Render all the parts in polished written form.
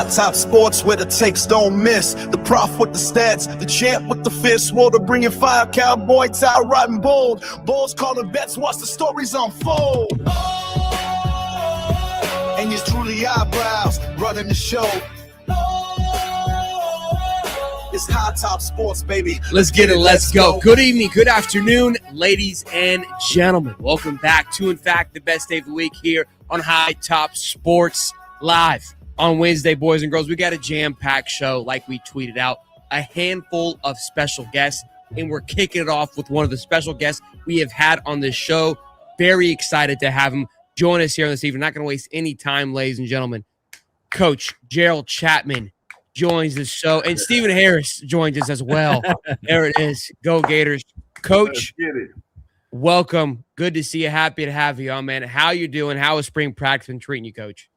High top sports where the takes don't miss. The prof with the stats, the champ with the fist. Water bringing fire, cowboy tie riding bold. Bulls calling bets, watch the stories unfold. And it's truly eyebrows running the show. It's high top sports, baby. Let's get it. Let's go. Good evening. Good afternoon, ladies and gentlemen. Welcome back to, in fact, the best day of the week here on High Top Sports Live. On Wednesday, boys and girls, we got a jam-packed show like we tweeted out. A handful of special guests, and we're kicking it off with one of the special guests we have had on this show. Very excited to have him join us here this evening. Not going to waste any time, ladies and gentlemen. Coach Gerald Chatman joins the show, and Stephen Harris joins us as well. There it is. Go Gators. Coach, welcome. Good to see you. Happy to have you on, man. How you doing? How is spring practice been treating you, Coach?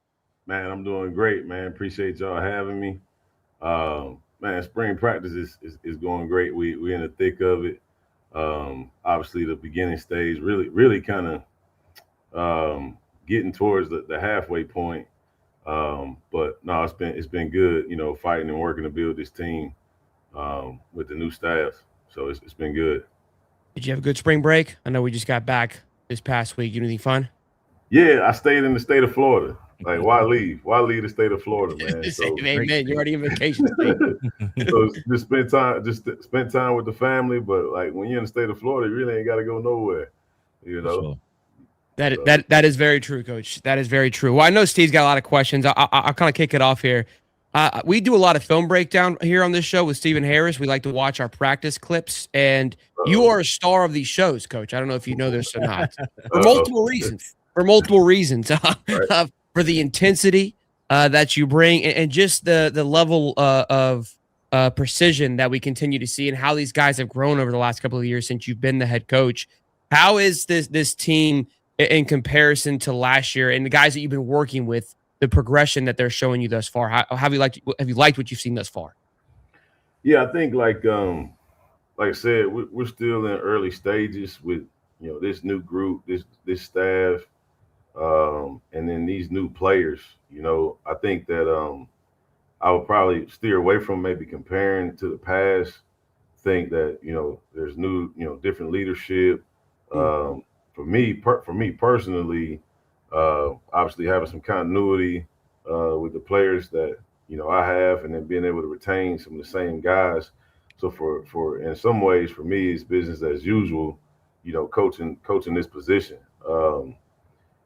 Man, I'm doing great, man. Appreciate y'all having me. Man, spring practice is going great. We're in the thick of it. Obviously, the beginning stage, really kind of getting towards the halfway point. But no, it's been good, you know, fighting and working to build this team with the new staff. So it's been good. Did you have a good spring break? I know we just got back this past week. You do anything fun? Yeah, I stayed in the state of Florida. Like, why leave? Why leave the state of Florida, man? So, Amen. You're already in vacation state. So just spend time with the family. But like when you're in the state of Florida, you really ain't got to go nowhere, you know. Sure. That is very true, Coach. That is very true. Well, I know Steve's got a lot of questions. I'll kind of kick it off here. We do a lot of film breakdown here on this show with Stephen Harris. We like to watch our practice clips, and you are a star of these shows, Coach. I don't know if you know this or not. For multiple reasons. Right. For the intensity that you bring, and just the level of precision that we continue to see, and how these guys have grown over the last couple of years since you've been the head coach. How is this team in comparison to last year, and the guys that you've been working with, the progression that they're showing you thus far? How have you liked what you've seen thus far? Yeah, I think like I said, we're still in early stages with, you know, this new group, this staff, and then these new players. You know, I think that I would probably steer away from maybe comparing to the past. Think that, you know, there's new, you know, different leadership. For me personally, obviously having some continuity with the players that, you know, I have, and then being able to retain some of the same guys. So for in some ways, for me, it's business as usual, you know, coaching this position.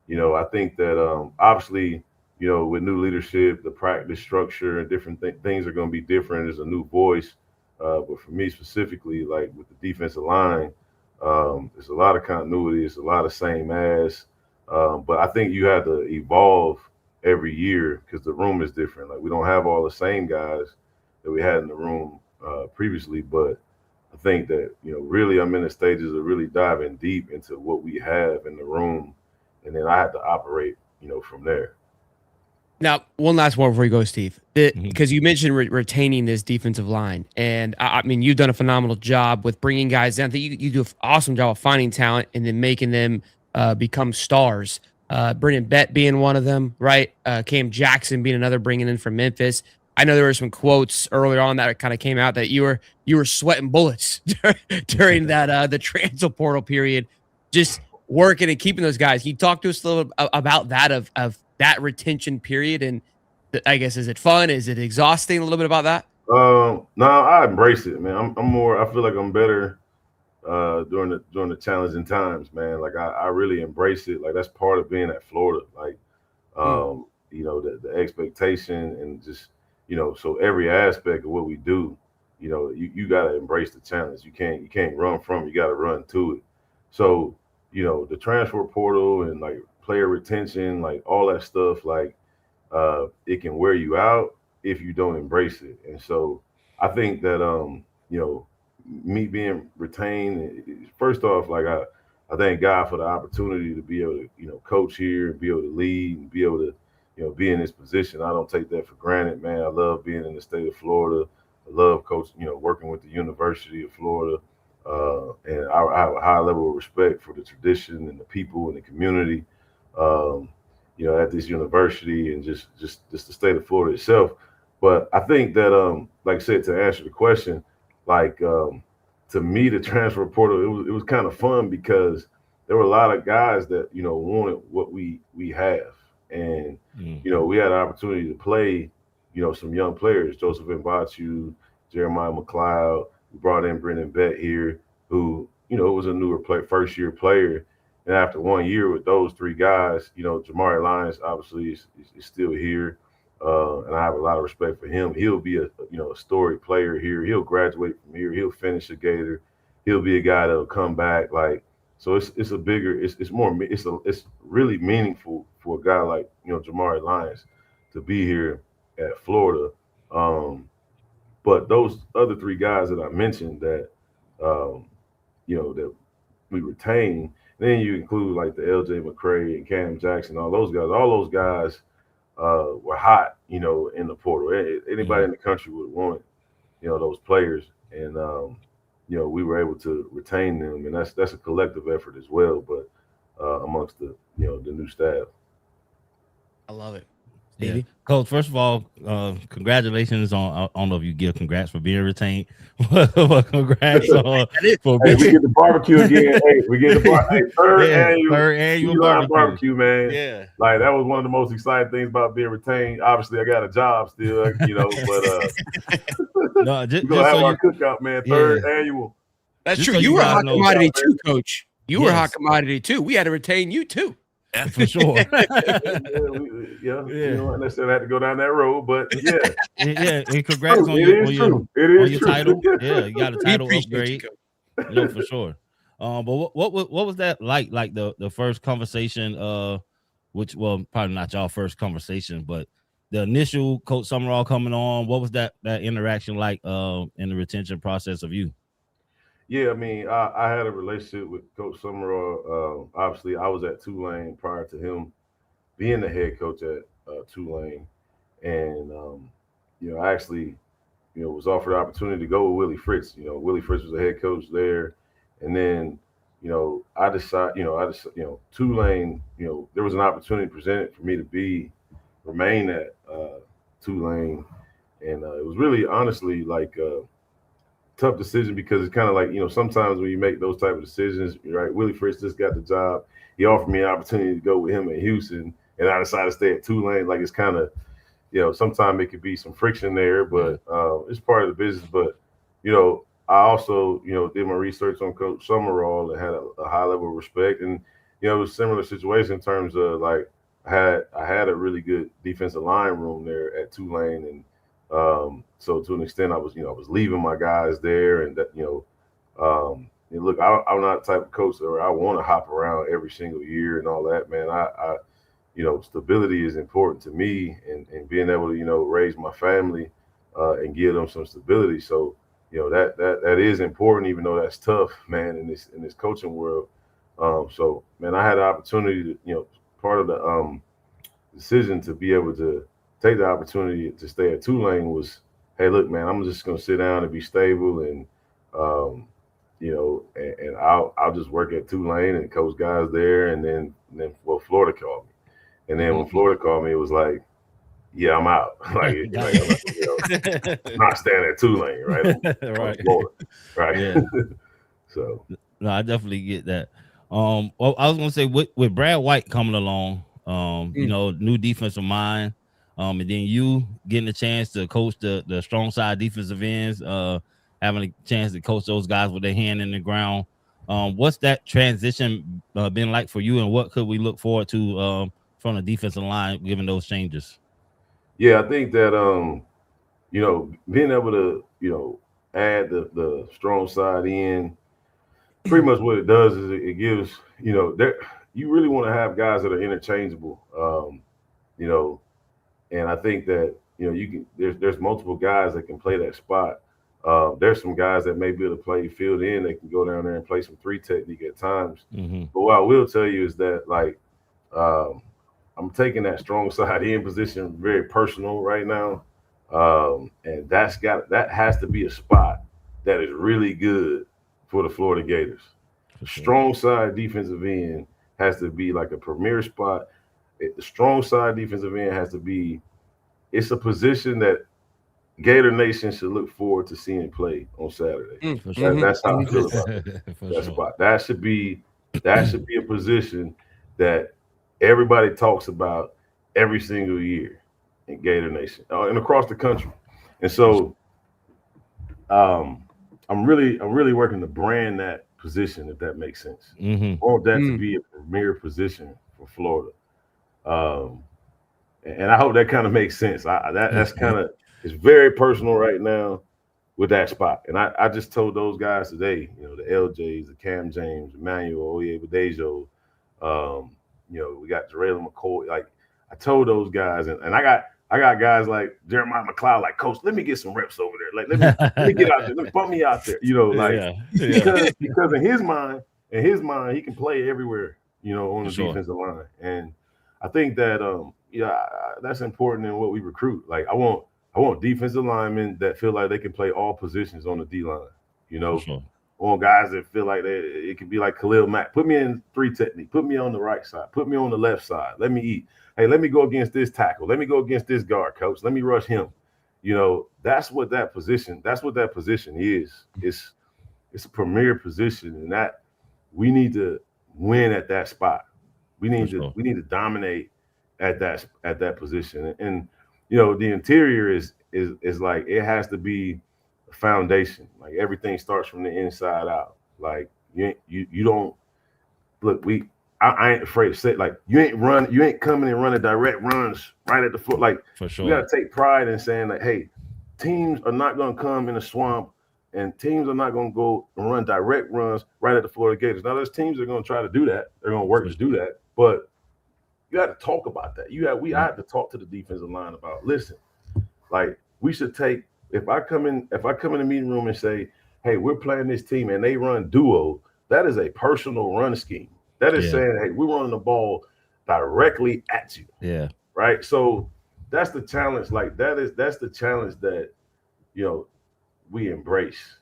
You know, I think that obviously, you know, with new leadership, the practice structure and different things are going to be different. There's a new voice. But for me specifically, like with the defensive line, there's a lot of continuity. It's a lot of same as. But I think you have to evolve every year because the room is different. Like we don't have all the same guys that we had in the room previously. But I think that, you know, really I'm in the stages of really diving deep into what we have in the room. And then I have to operate, you know, from there. Now, one last one before you go, Steve, because you mentioned retaining this defensive line. And I mean, you've done a phenomenal job with bringing guys down. I think you do an awesome job of finding talent and then making them become stars. Brennan Bett being one of them, right? Cam Jackson being another, bringing in from Memphis. I know there were some quotes earlier on that kind of came out that you were sweating bullets during that the transfer portal period, just working and keeping those guys. Can you talk to us a little about that of that retention period? And I guess, is it fun? Is it exhausting? A little bit about that? No, I embrace it, man. I feel like I'm better during the challenging times, man. Like I really embrace it. Like that's part of being at Florida. Like, you know, the expectation and just, you know, so every aspect of what we do, you know, you got to embrace the challenge. You can't run from it. You got to run to it. So, you know, the transfer portal and like player retention, like all that stuff, like it can wear you out if you don't embrace it. And so I think that you know, me being retained, first off, like I thank God for the opportunity to be able to, you know, coach here and be able to lead and be able to, you know, be in this position. I don't take that for granted, man. I love being in the state of Florida. I love coaching, you know, working with the University of Florida. And I have a high level of respect for the tradition and the people and the community, you know, at this university and just the state of Florida itself. But I think that like I said, to answer the question, like to me, the transfer portal it was kind of fun because there were a lot of guys that wanted what we have, and we had an opportunity to play some young players, Joseph Mbatu, Jeremiah McLeod. We brought in Brendan Bett here, who was a newer first year player. And after 1 year with those three guys, Jamari Lyons obviously is still here. And I have a lot of respect for him. He'll be a storied player here. He'll graduate from here. He'll finish a Gator. He'll be a guy that'll come back. Like, so it's a bigger, it's really meaningful for a guy like Jamari Lyons to be here at Florida. But those other three guys that I mentioned that that we retain, then you include like the LJ McCray and Cam Jackson, all those guys were hot, in the portal. Anybody in the country would want, those players, and we were able to retain them, and that's a collective effort as well. But amongst the the new staff. I love it. Yeah. Coach, first of all, congratulations on, I don't know if you give congrats for being retained, but congrats for we get the barbecue again. We get the third annual barbecue, man. Yeah. Like, that was one of the most exciting things about being retained. Obviously, I got a job still, but no, just, we're going to have our cookout, man. Third annual. That's just true. So you were a hot commodity too, Coach. You were a hot commodity too. We had to retain you too. Yeah, for sure. Yeah. Not necessarily had to go down that road, but yeah. And congrats on your title. Yeah, you got a title upgrade. For sure. But what was that like? Like the first conversation, which probably not y'all first conversation, but the initial Coach Summerall coming on. What was that interaction like in the retention process of you? Yeah, I mean, I had a relationship with Coach Summerall. Obviously, I was at Tulane prior to him being the head coach at Tulane, and I actually, was offered the opportunity to go with Willie Fritz. Willie Fritz was the head coach there, and then, I decided, Tulane, there was an opportunity presented for me to remain at Tulane, and it was really honestly like. Tough decision because it's kind of like, sometimes when you make those type of decisions, right? Willie Fritz just got the job. He offered me an opportunity to go with him in Houston, and I decided to stay at Tulane. Like, it's kind of, sometimes it could be some friction there, but it's part of the business. But, I also, did my research on Coach Summerall and had a high level of respect. And, it was a similar situation in terms of, like, I had a really good defensive line room there at Tulane, and so to an extent, I was leaving my guys there, and that, look, I'm not the type of coach that I want to hop around every single year and all that, man. I stability is important to me, and being able to, raise my family, and give them some stability. So, that is important, even though that's tough, man, in this coaching world. So, man, I had the opportunity to, part of the decision to be able to take the opportunity to stay at Tulane was, hey, look, man, I'm just going to sit down and be stable, and and I'll just work at Tulane and coach guys there, and then Florida called me, and then when Florida called me, it was like, yeah, I'm out. I'm not staying at Tulane, right? Right. Florida, right. Yeah. So no, I definitely get that. Well, I was gonna say with Brad White coming along, new defensive mind. And then you getting a chance to coach the strong side defensive ends, having a chance to coach those guys with their hand in the ground. What's that transition been like for you, and what could we look forward to from the defensive line given those changes? Yeah, I think that being able to add the strong side in, pretty much what it does is it gives you really want to have guys that are interchangeable, and I think that there's multiple guys that can play that spot. There's some guys that may be able to play field in. They can go down there and play some 3 technique at times. Mm-hmm. But what I will tell you is that, like, I'm taking that strong side in position very personal right now, and that has to be a spot that is really good for the Florida Gators. Sure. Strong side defensive end has to be like a premier spot. The strong side defensive end has to be. It's a position that Gator Nation should look forward to seeing play on Saturday. For sure. That's how I feel about it. That spot. That should be a position that everybody talks about every single year in Gator Nation and across the country. And so I'm really working to brand that position, if that makes sense. I want that to be a premier position for Florida. And I hope that kind of makes sense. That's kind of, it's very personal right now with that spot. And I just told those guys today, the LJs, the Cam James, Emmanuel, Oyebudejo, we got Jarrell McCoy. Like, I told those guys, and I got guys like Jeremiah McLeod, like, Coach, let me get some reps over there. Like, let me get out there. Let me bump me out there. Because in his mind, he can play everywhere, on the defensive line. And I think that that's important in what we recruit. Like, I want defensive linemen that feel like they can play all positions on the D line. I want guys that feel like it could be like Khalil Mack. Put me in 3 technique. Put me on the right side. Put me on the left side. Let me eat. Hey, let me go against this tackle. Let me go against this guard, coach. Let me rush him. That's what that position is. It's a premier position, and that we need to win at that spot. We need to dominate at that position. And the interior is like, it has to be a foundation. Like, everything starts from the inside out. Like, you don't look, I ain't afraid to say it. Like, you ain't coming and running direct runs right at the foot. Like, for sure. We got to take pride in saying that, hey, teams are not going to come in a swamp, and teams are not going to go and run direct runs right at the Florida Gators. Now, there's teams that are going to try to do that. They're going to work to do that. But you got to talk about that. We have to talk to the defensive line about, listen, like, we should take, if I come in the meeting room and say, hey, we're playing this team and they run duo, that is a personal run scheme. That is saying, hey, we're running the ball directly at you. Yeah. Right. So that's the challenge. Like, that's the challenge that, we embrace.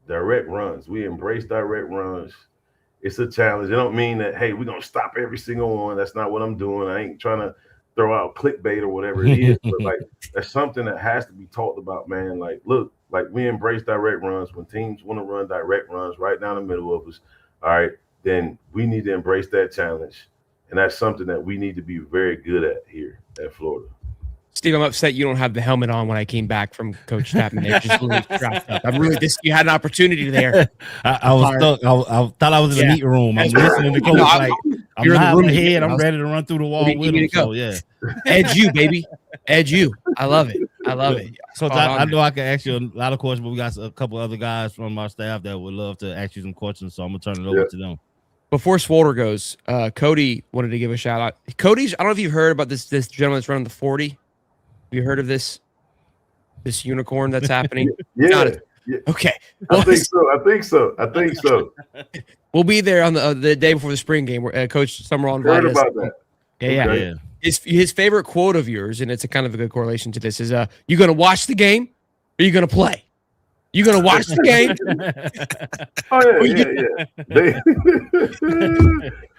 Direct runs. We embrace direct runs. It's a challenge. It don't mean that, hey, we're gonna stop every single one. That's not what I'm doing. I ain't trying to throw out clickbait or whatever it is. But like, that's something that has to be talked about, man. Like, look, like, we embrace direct runs. When teams want to run direct runs right down the middle of us, all right, then we need to embrace that challenge. And that's something that we need to be very good at here at Florida. Steve, I'm upset you don't have the helmet on when I came back from Coach Chatman. They just really strapped up. I'm really you had an opportunity there. I was stuck. I thought I was in the meeting room. I'm listening to Coach. I'm nodding my head. I'm ready to run through the wall with him. So, yeah. Edge you, baby. Edge you. I love it. So I know I can ask you a lot of questions, but we got a couple other guys from our staff that would love to ask you some questions. So I'm going to turn it over to them. Before Swolder goes, Cody wanted to give a shout out. Cody's, I don't know if you've heard about this gentleman that's running the 40. Have you heard of this unicorn that's happening? Yeah. Okay. I think so. We'll be there on the day before the spring game where Coach Summerall invited us. Heard about that. Yeah. Okay. His favorite quote of yours, and it's a kind of a good correlation to this, is you going to watch the game or you going to play? You going to watch the game?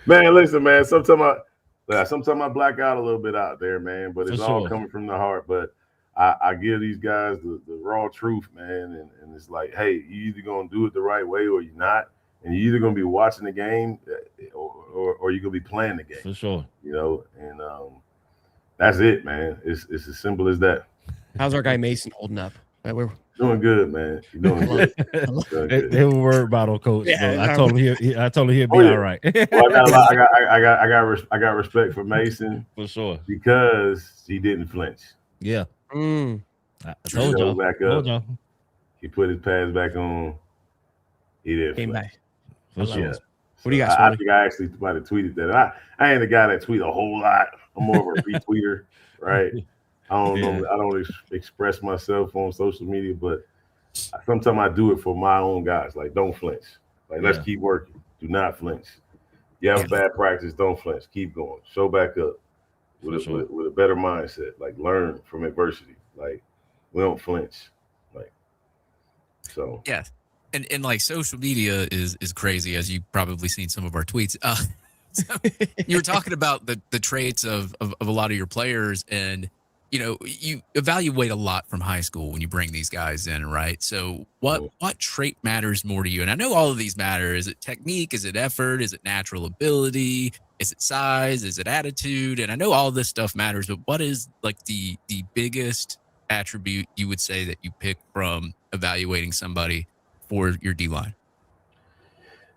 Man, listen, man. Sometimes I black out a little bit out there, man. But it's all coming from the heart. But I give these guys the raw truth, man. And it's like, hey, you either gonna do it the right way or you're not. And you're either gonna be watching the game or you're gonna be playing the game. For sure. And that's it, man. It's as simple as that. How's our guy Mason holding up? We're doing good, man. You're doing good. They were worried about old Coach. Yeah, I told him he'll be all right. Well, I got respect for Mason for sure because he didn't flinch. Yeah. Mm. I told y'all. Back up. He put his pads back on. He didn't came flinch. back. For sure. Yeah. What do you got? I think I actually might have tweeted that. I ain't the guy that tweet a whole lot. I'm more of a retweeter, right? I don't know. I don't express myself on social media, but sometimes I do it for my own guys. Like, don't flinch. Like, let's keep working. Do not flinch. You have a bad practice, don't flinch. Keep going. Show back up with a better mindset. Like, learn from adversity. Like, we don't flinch. Like, so. Yeah. And like, social media is crazy, as you've probably seen some of our tweets. So you were talking about the traits of a lot of your players, and you evaluate a lot from high school when you bring these guys in, right? So what trait matters more to you? And I know all of these matter. Is it technique? Is it effort? Is it natural ability? Is it size? Is it attitude? And I know all this stuff matters, but what is like the biggest attribute you would say that you pick from evaluating somebody for your D line?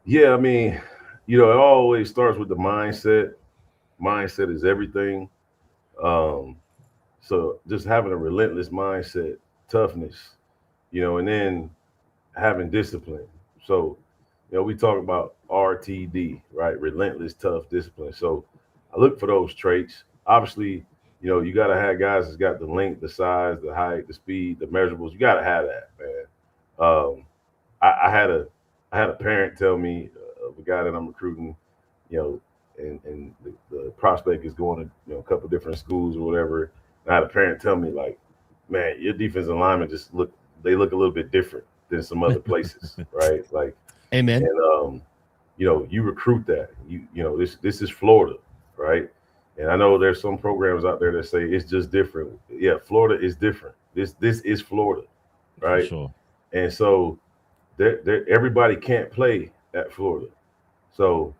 Yeah, I mean, it always starts with the mindset. Mindset is everything. Um, so just having a relentless mindset, toughness, and then having discipline. So, we talk about RTD, right? Relentless, tough, discipline. So I look for those traits. Obviously, you got to have guys that's got the length, the size, the height, the speed, the measurables. You got to have that, man. I had a parent tell me of a guy that I'm recruiting, and the prospect is going to a couple different schools or whatever. And I had a parent tell me like, man, your defensive linemen look a little bit different than some other places, right? Like, amen. And you recruit that. This is Florida, right? And I know there's some programs out there that say it's just different. Yeah, Florida is different. This is Florida, right? For sure. And so everybody can't play at Florida. So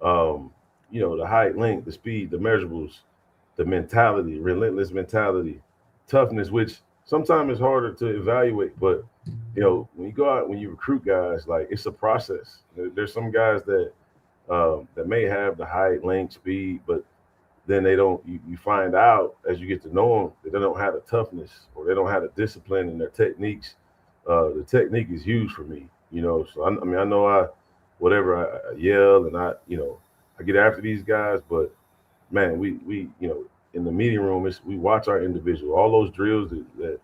the height, length, the speed, the measurables, the mentality, relentless mentality, toughness, which sometimes is harder to evaluate. But when you go out, when you recruit guys, like it's a process. There's some guys that may have the height, length, speed, but then they don't. You find out as you get to know them that they don't have the toughness or they don't have the discipline in their techniques. The technique is huge for me, So I know I yell and I get after these guys, but man, we in the meeting room, we watch our individual, all those drills that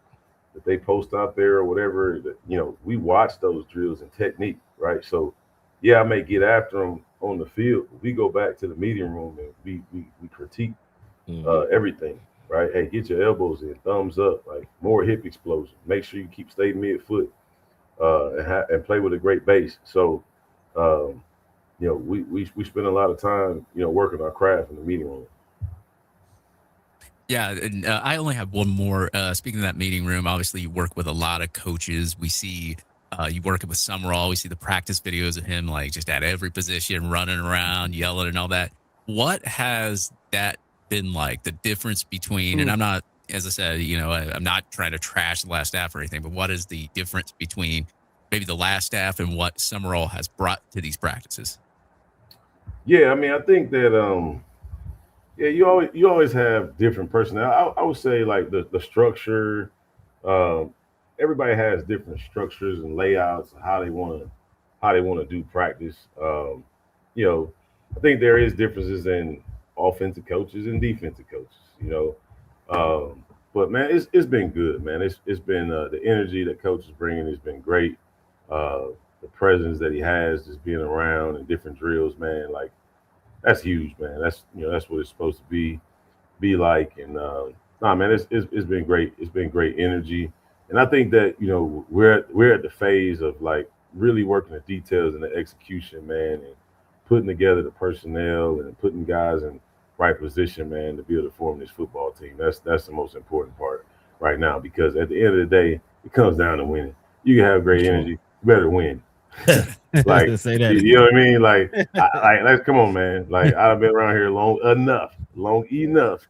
they post out there or whatever, we watch those drills and technique, right? So yeah, I may get after them on the field. We go back to the meeting room and we critique everything, right? Hey, get your elbows in, thumbs up, like more hip explosion. Make sure you stay mid-foot and play with a great base. So, we spend a lot of time, working our craft in the meeting room. Yeah, and I only have one more. Speaking of that meeting room, obviously you work with a lot of coaches. We see you working with Summerall. We see the practice videos of him like just at every position, running around, yelling, and all that. What has that been like? The difference between, and I'm not, as I said, I'm not trying to trash the last staff or anything, but what is the difference between maybe the last staff and what Summerall has brought to these practices? Yeah, I mean, I think that yeah, you always have different personnel. I would say like the structure. Everybody has different structures and layouts of how they want to do practice. I think there is differences in offensive coaches and defensive coaches. But man, it's been good, man. It's been the energy that coach is bringing has been great. The presence that he has just being around and different drills, man, like that's huge, man. That's what it's supposed to be like. And man, it's been great. It's been great energy. And I think that we're at the phase of like really working the details and the execution, man, and putting together the personnel and putting guys in right position, man, to be able to form this football team. That's the most important part right now, because at the end of the day, it comes down to winning. You can have great energy, you better win. Like, say that. You know what I mean? Like, let's come on, man. Like, I've been around here long enough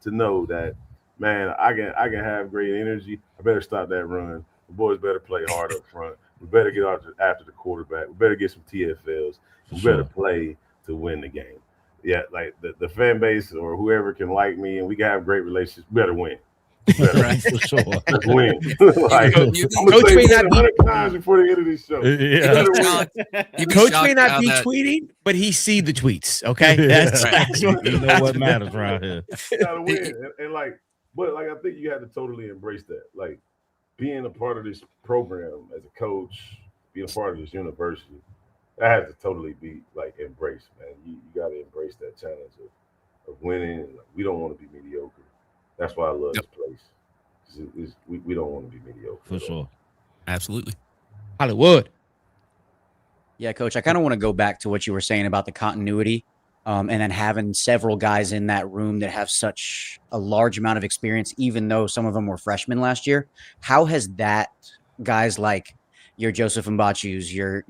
to know that, man, I can have great energy. I better stop that run. The boys better play hard up front. We better get after the quarterback. We better get some TFLs. We better play to win the game. Yeah, like the fan base or whoever can like me and we can have great relationships. We better win. Right, for sure. Let's win. Like, I'm gonna say 100 times before the end of this show. Yeah. Coach may not be tweeting, but he see the tweets. Okay, that's you know what matters around here. You gotta win, and but I think you have to totally embrace that. Like being a part of this program as a coach, being a part of this university, that has to totally be like embraced, man. You got to embrace that challenge of winning. We don't want to be mediocre. That's why I love this place. We don't want to be mediocre. For sure. Absolutely. Hollywood. Yeah, Coach, I kind of want to go back to what you were saying about the continuity and then having several guys in that room that have such a large amount of experience, even though some of them were freshmen last year. How has that guys like your Joseph Mbachus, your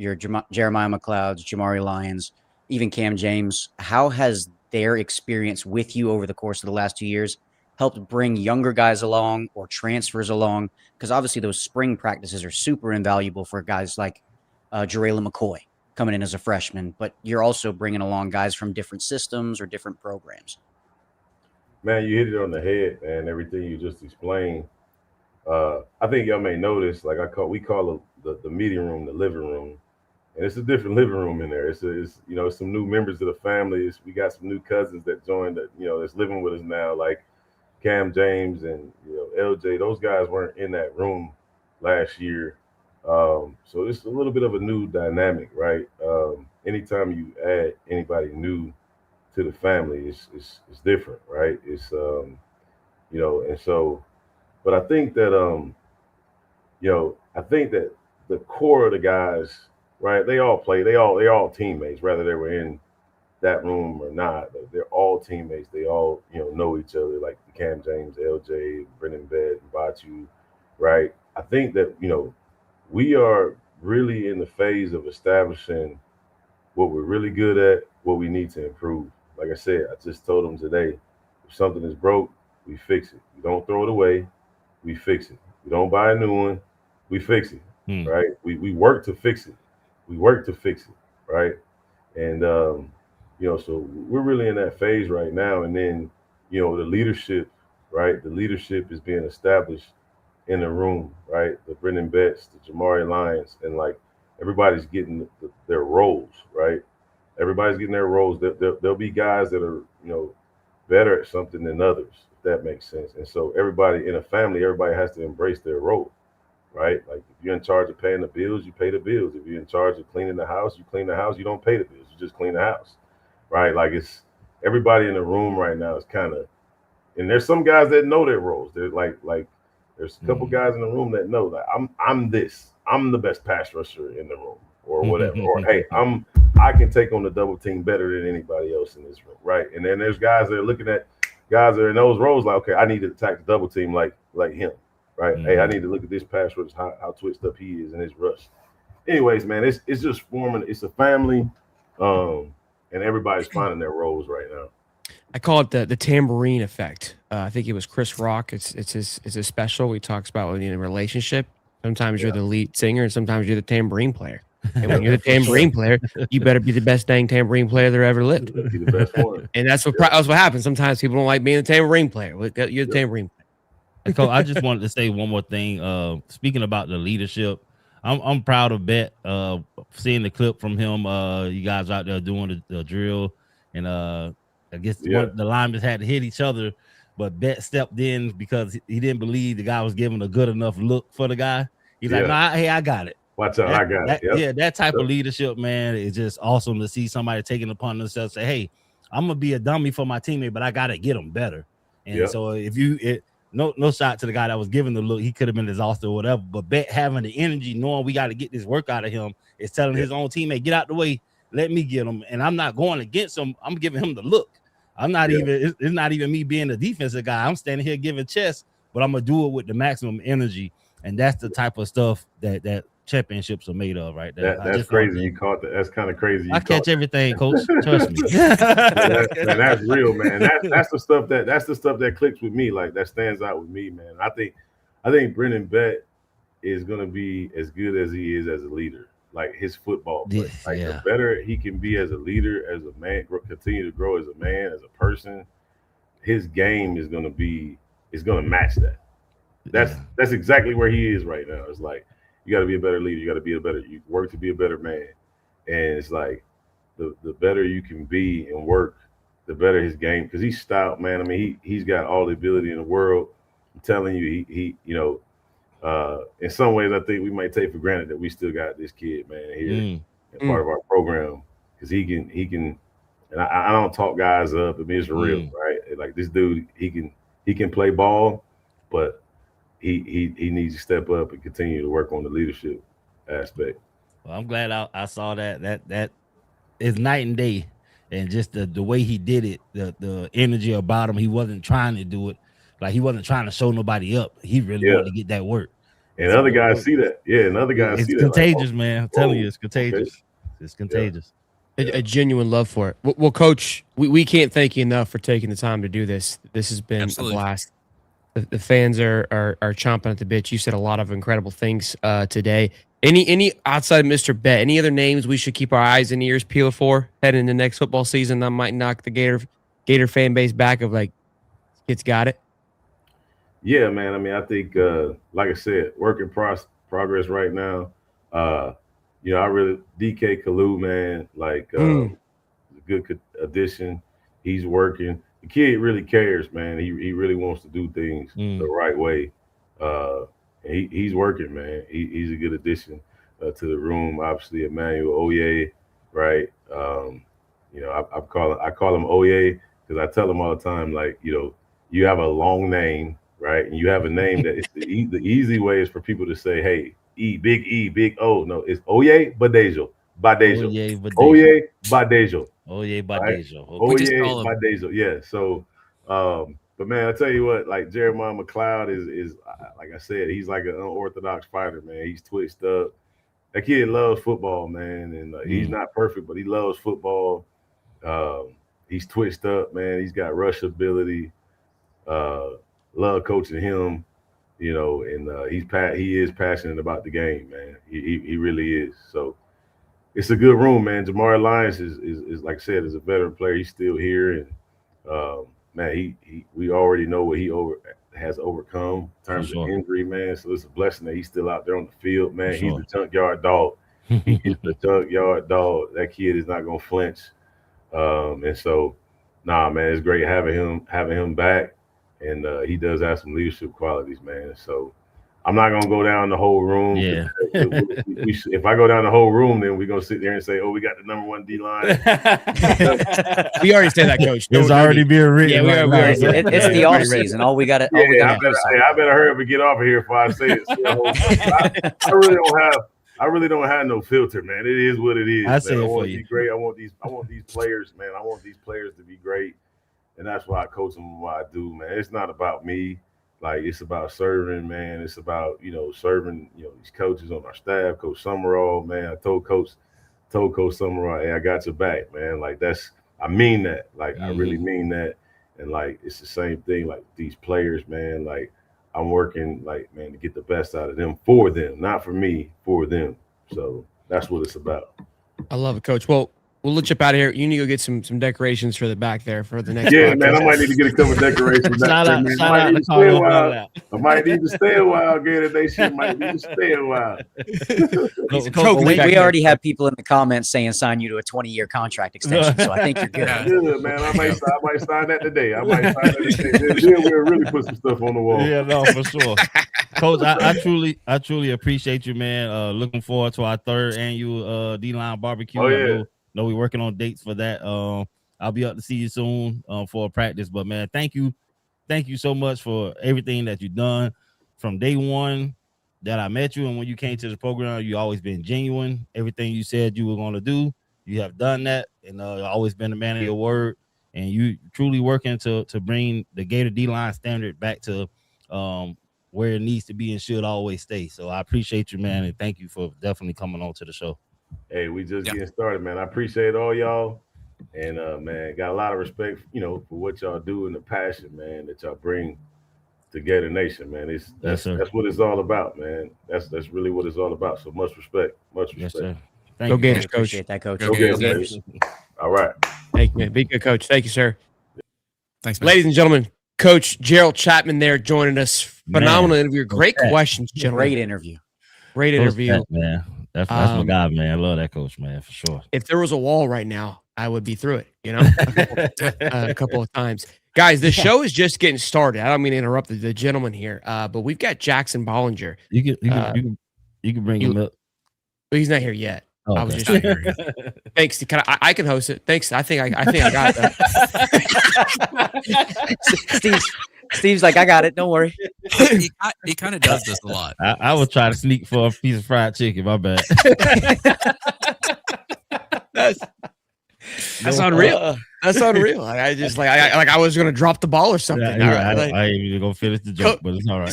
Jeremiah McLeods, Jamari Lyons, even Cam James, how has their experience with you over the course of the last 2 years helped bring younger guys along or transfers along? Because obviously those spring practices are super invaluable for guys like Jarayla McCoy coming in as a freshman, but you're also bringing along guys from different systems or different programs. Man, you hit it on the head, man. Everything you just explained. I think y'all may notice, like we call the meeting room the living room, and it's a different living room in there. It's some new members of the family. We got some new cousins that joined that that's living with us now, like Cam James and LJ. Those guys weren't in that room last year, so it's a little bit of a new dynamic, right? Anytime you add anybody new to the family, it's different, right? It's and so, but I think that I think that the core of the guys, right? They all teammates, whether they were in that room or not. They're all teammates. They all know each other, like Cam James, LJ, Brendan Bed, and Batu, right? I think that we are really in the phase of establishing what we're really good at, what we need to improve. Like I said, I just told them today, if something is broke, we fix it. We don't throw it away, we fix it. We don't buy a new one, we fix it, right? We work to fix it. We work to fix it, right? And so we're really in that phase right now. And then, the leadership, right? The leadership is being established in the room, right? The Brendan Betts, the Jamari Lyons, and like everybody's getting their roles, right? Everybody's getting their roles. There'll be guys that are, better at something than others, if that makes sense. And so everybody in a family, everybody has to embrace their role, right? Like if you're in charge of paying the bills, you pay the bills. If you're in charge of cleaning the house, you clean the house. You don't pay the bills, you just clean the house, right? Like it's everybody in the room right now is kind of, and there's some guys that know their roles. They're like there's a couple guys in the room that know that I'm the best pass rusher in the room or whatever. Or hey, I can take on the double team better than anybody else in this room, right? And then there's guys that are looking at guys that are in those roles like, okay, I need to attack the double team like him, right? Hey, I need to look at this pass rush, how twitched up he is in his rush. Anyways, man, it's just forming. It's a family, and everybody's finding their roles right now. I call it the tambourine effect. I think it was Chris Rock. It's his special. He talks about in a relationship. Sometimes you're the lead singer, and sometimes you're the tambourine player. And when you're the tambourine player, you better be the best dang tambourine player there ever lived. Be the best one. And that's what happens. Sometimes people don't like being a tambourine player. You're the tambourine player. And Coach, I just wanted to say one more thing. Speaking about the leadership, I'm proud of Bet. Seeing the clip from him, you guys out there doing the drill, and I guess the linemen had to hit each other, but Bet stepped in because he didn't believe the guy was giving a good enough look for the guy. He's like, "Nah, hey, I got it. Watch out, I got it." Yep. Yeah, that type of leadership, man, is just awesome to see somebody taking upon themselves. Say, "Hey, I'm gonna be a dummy for my teammate, but I gotta get them better." And so if no shot to the guy that was giving the look, he could have been exhausted or whatever. But Bet having the energy, knowing we got to get this work out of him, is telling his own teammate, "Get out the way, let me get him." And I'm not going against him. I'm giving him the look. I'm not even. It's not even me being the defensive guy. I'm standing here giving chest, but I'm gonna do it with the maximum energy, and that's the type of stuff that championships are made of, right? That's crazy. You caught that. That's kind of crazy. I catch everything, Coach. Trust me. That's real, man. That's the stuff that clicks with me. Like that stands out with me, man. I think Brendan Bett is gonna be as good as he is as a leader. Like his football play. The better he can be as a leader, as a man, continue to grow as a man, as a person, his game is gonna match that. That's exactly where he is right now. It's like you got to be a better leader. You work to be a better man, and it's like the better you can be and work, the better his game. Because he's stout, man. I mean, he's got all the ability in the world. I'm telling you, he in some ways, I think we might take for granted that we still got this kid, man, here and part of our program, because he can. And I don't talk guys up. I mean, it's real, right? Like this dude, he can play ball, but he needs to step up and continue to work on the leadership aspect. Well, I'm glad I saw that is night and day. and just the way he did it, the energy about him. He wasn't trying to do it. Like he wasn't trying to show nobody up. He really wanted to get that work. And other guys see that. Yeah, and other guys see that. It's contagious, man. I'm telling you, it's contagious. Okay. It's contagious. A genuine love for it. Well, Coach, we can't thank you enough for taking the time to do this. This has been a blast. The fans are chomping at the bit. You said a lot of incredible things today. Any outside of Mr. Bet, any other names we should keep our eyes and ears peeled for heading into next football season that might knock the Gator fan base back of like, it's got it? Yeah, man. I mean, I think, like I said, work in progress right now. You know, I really DK Kalu, man, like a good addition. He's working. The kid really cares, man. He really wants to do things the right way. And he's working, man. He's a good addition to the room. Obviously, Emmanuel Oye, right? You know, I call him Oye because I tell him all the time, like, you know, you have a long name, right? And you have a name that it's the easy way is for people to say, hey, big O. No, it's Oye Badejo. Oye Badejo. Oye Badejo. Oye Badejo. Oye Badejo. Yeah. So, but man, I tell you what, like Jeremiah McLeod is like I said, he's like an unorthodox fighter, man. He's twitched up. That kid loves football, man, and he's not perfect, but he loves football. He's twitched up, man. He's got rush ability. Love coaching him. You know, and he is passionate about the game, man. He really is. So it's a good room, man. Jamari Lyons is like I said, is a veteran player. He's still here, and man, we already know what he has overcome in terms of injury, man. So it's a blessing that he's still out there on the field, man. He's the junkyard dog. He's the junkyard dog. That kid is not gonna flinch. And so, nah, man, it's great having him back. And he does have some leadership qualities, man. So I'm not gonna go down the whole room. Yeah. If I go down the whole room, then we're gonna sit there and say, "Oh, we got the number one D line." We already said that, Coach. It's already being written. Yeah, we already said It's the off season. All we got to. I better hurry up and get off of here before I say it. So, I really don't have no filter, man. It is what it is. I want to be great. I want these players, man. I want these players to be great. And that's why I coach them what I do, man. It's not about me. Like, it's about serving, man. It's about, serving, these coaches on our staff. Coach Summerall, man. I told Coach Summerall, hey, I got your back, man. Like, I mean that. Like, I really mean that. And, like, it's the same thing. Like, these players, man, like, I'm working, like, man, to get the best out of them for them. Not for me, for them. So that's what it's about. I love it, Coach. Well, we'll let you up out of here. You need to go get some decorations for the back there for the next. Yeah, podcast. Man, I might need to get a couple decorations. I might need to stay a while. Gator Nation might need to stay a while. We already have people in the comments saying sign you to a 20-year contract extension, so I think you're good. Good, man. I might sign that today. Then we'll really put some stuff on the wall. Yeah, no, for sure. Coach, I truly appreciate you, man. Looking forward to our third annual D-Line barbecue. Oh, yeah. No, we're working on dates for that. I'll be up to see you soon for a practice. But man, thank you so much for everything that you've done from day one that I met you, and when you came to the program, you always been genuine. Everything you said you were going to do, you have done that, and always been a man of your word. And you truly working to bring the Gator D-Line standard back to where it needs to be and should always stay. So I appreciate you, man, and thank you for definitely coming on to the show. Hey, we just getting started, man. I appreciate all y'all, and man, got a lot of respect, for what y'all do and the passion, man, that y'all bring to Gator Nation, man. That's what it's all about, man. That's really what it's all about. So much respect, Yes, sir. Go Gators, Coach. Appreciate that, Coach. Go Gators. All right. Thank you, man. Be good, Coach. Thank you, sir. Thanks, man. Ladies and gentlemen, Coach Gerald Chatman there joining us. Phenomenal interview. Great questions, gentlemen. Great interview. Great interview. Coach, man. That's my guy, man. I love that coach, man, for sure. If there was a wall right now, I would be through it, a couple of times. Guys, the show is just getting started. I don't mean to interrupt the gentleman here, but we've got Jackson Bollinger. You can bring him up. He's not here yet. Oh, I was okay. just here. Thanks. I can host it. Thanks. I think I got that. Steve's like, I got it. Don't worry. He kind of does this a lot. I would try to sneak for a piece of fried chicken. My bad. That's unreal. That's unreal. Like, I just I was gonna drop the ball or something. I ain't even gonna finish the joke, but it's all right.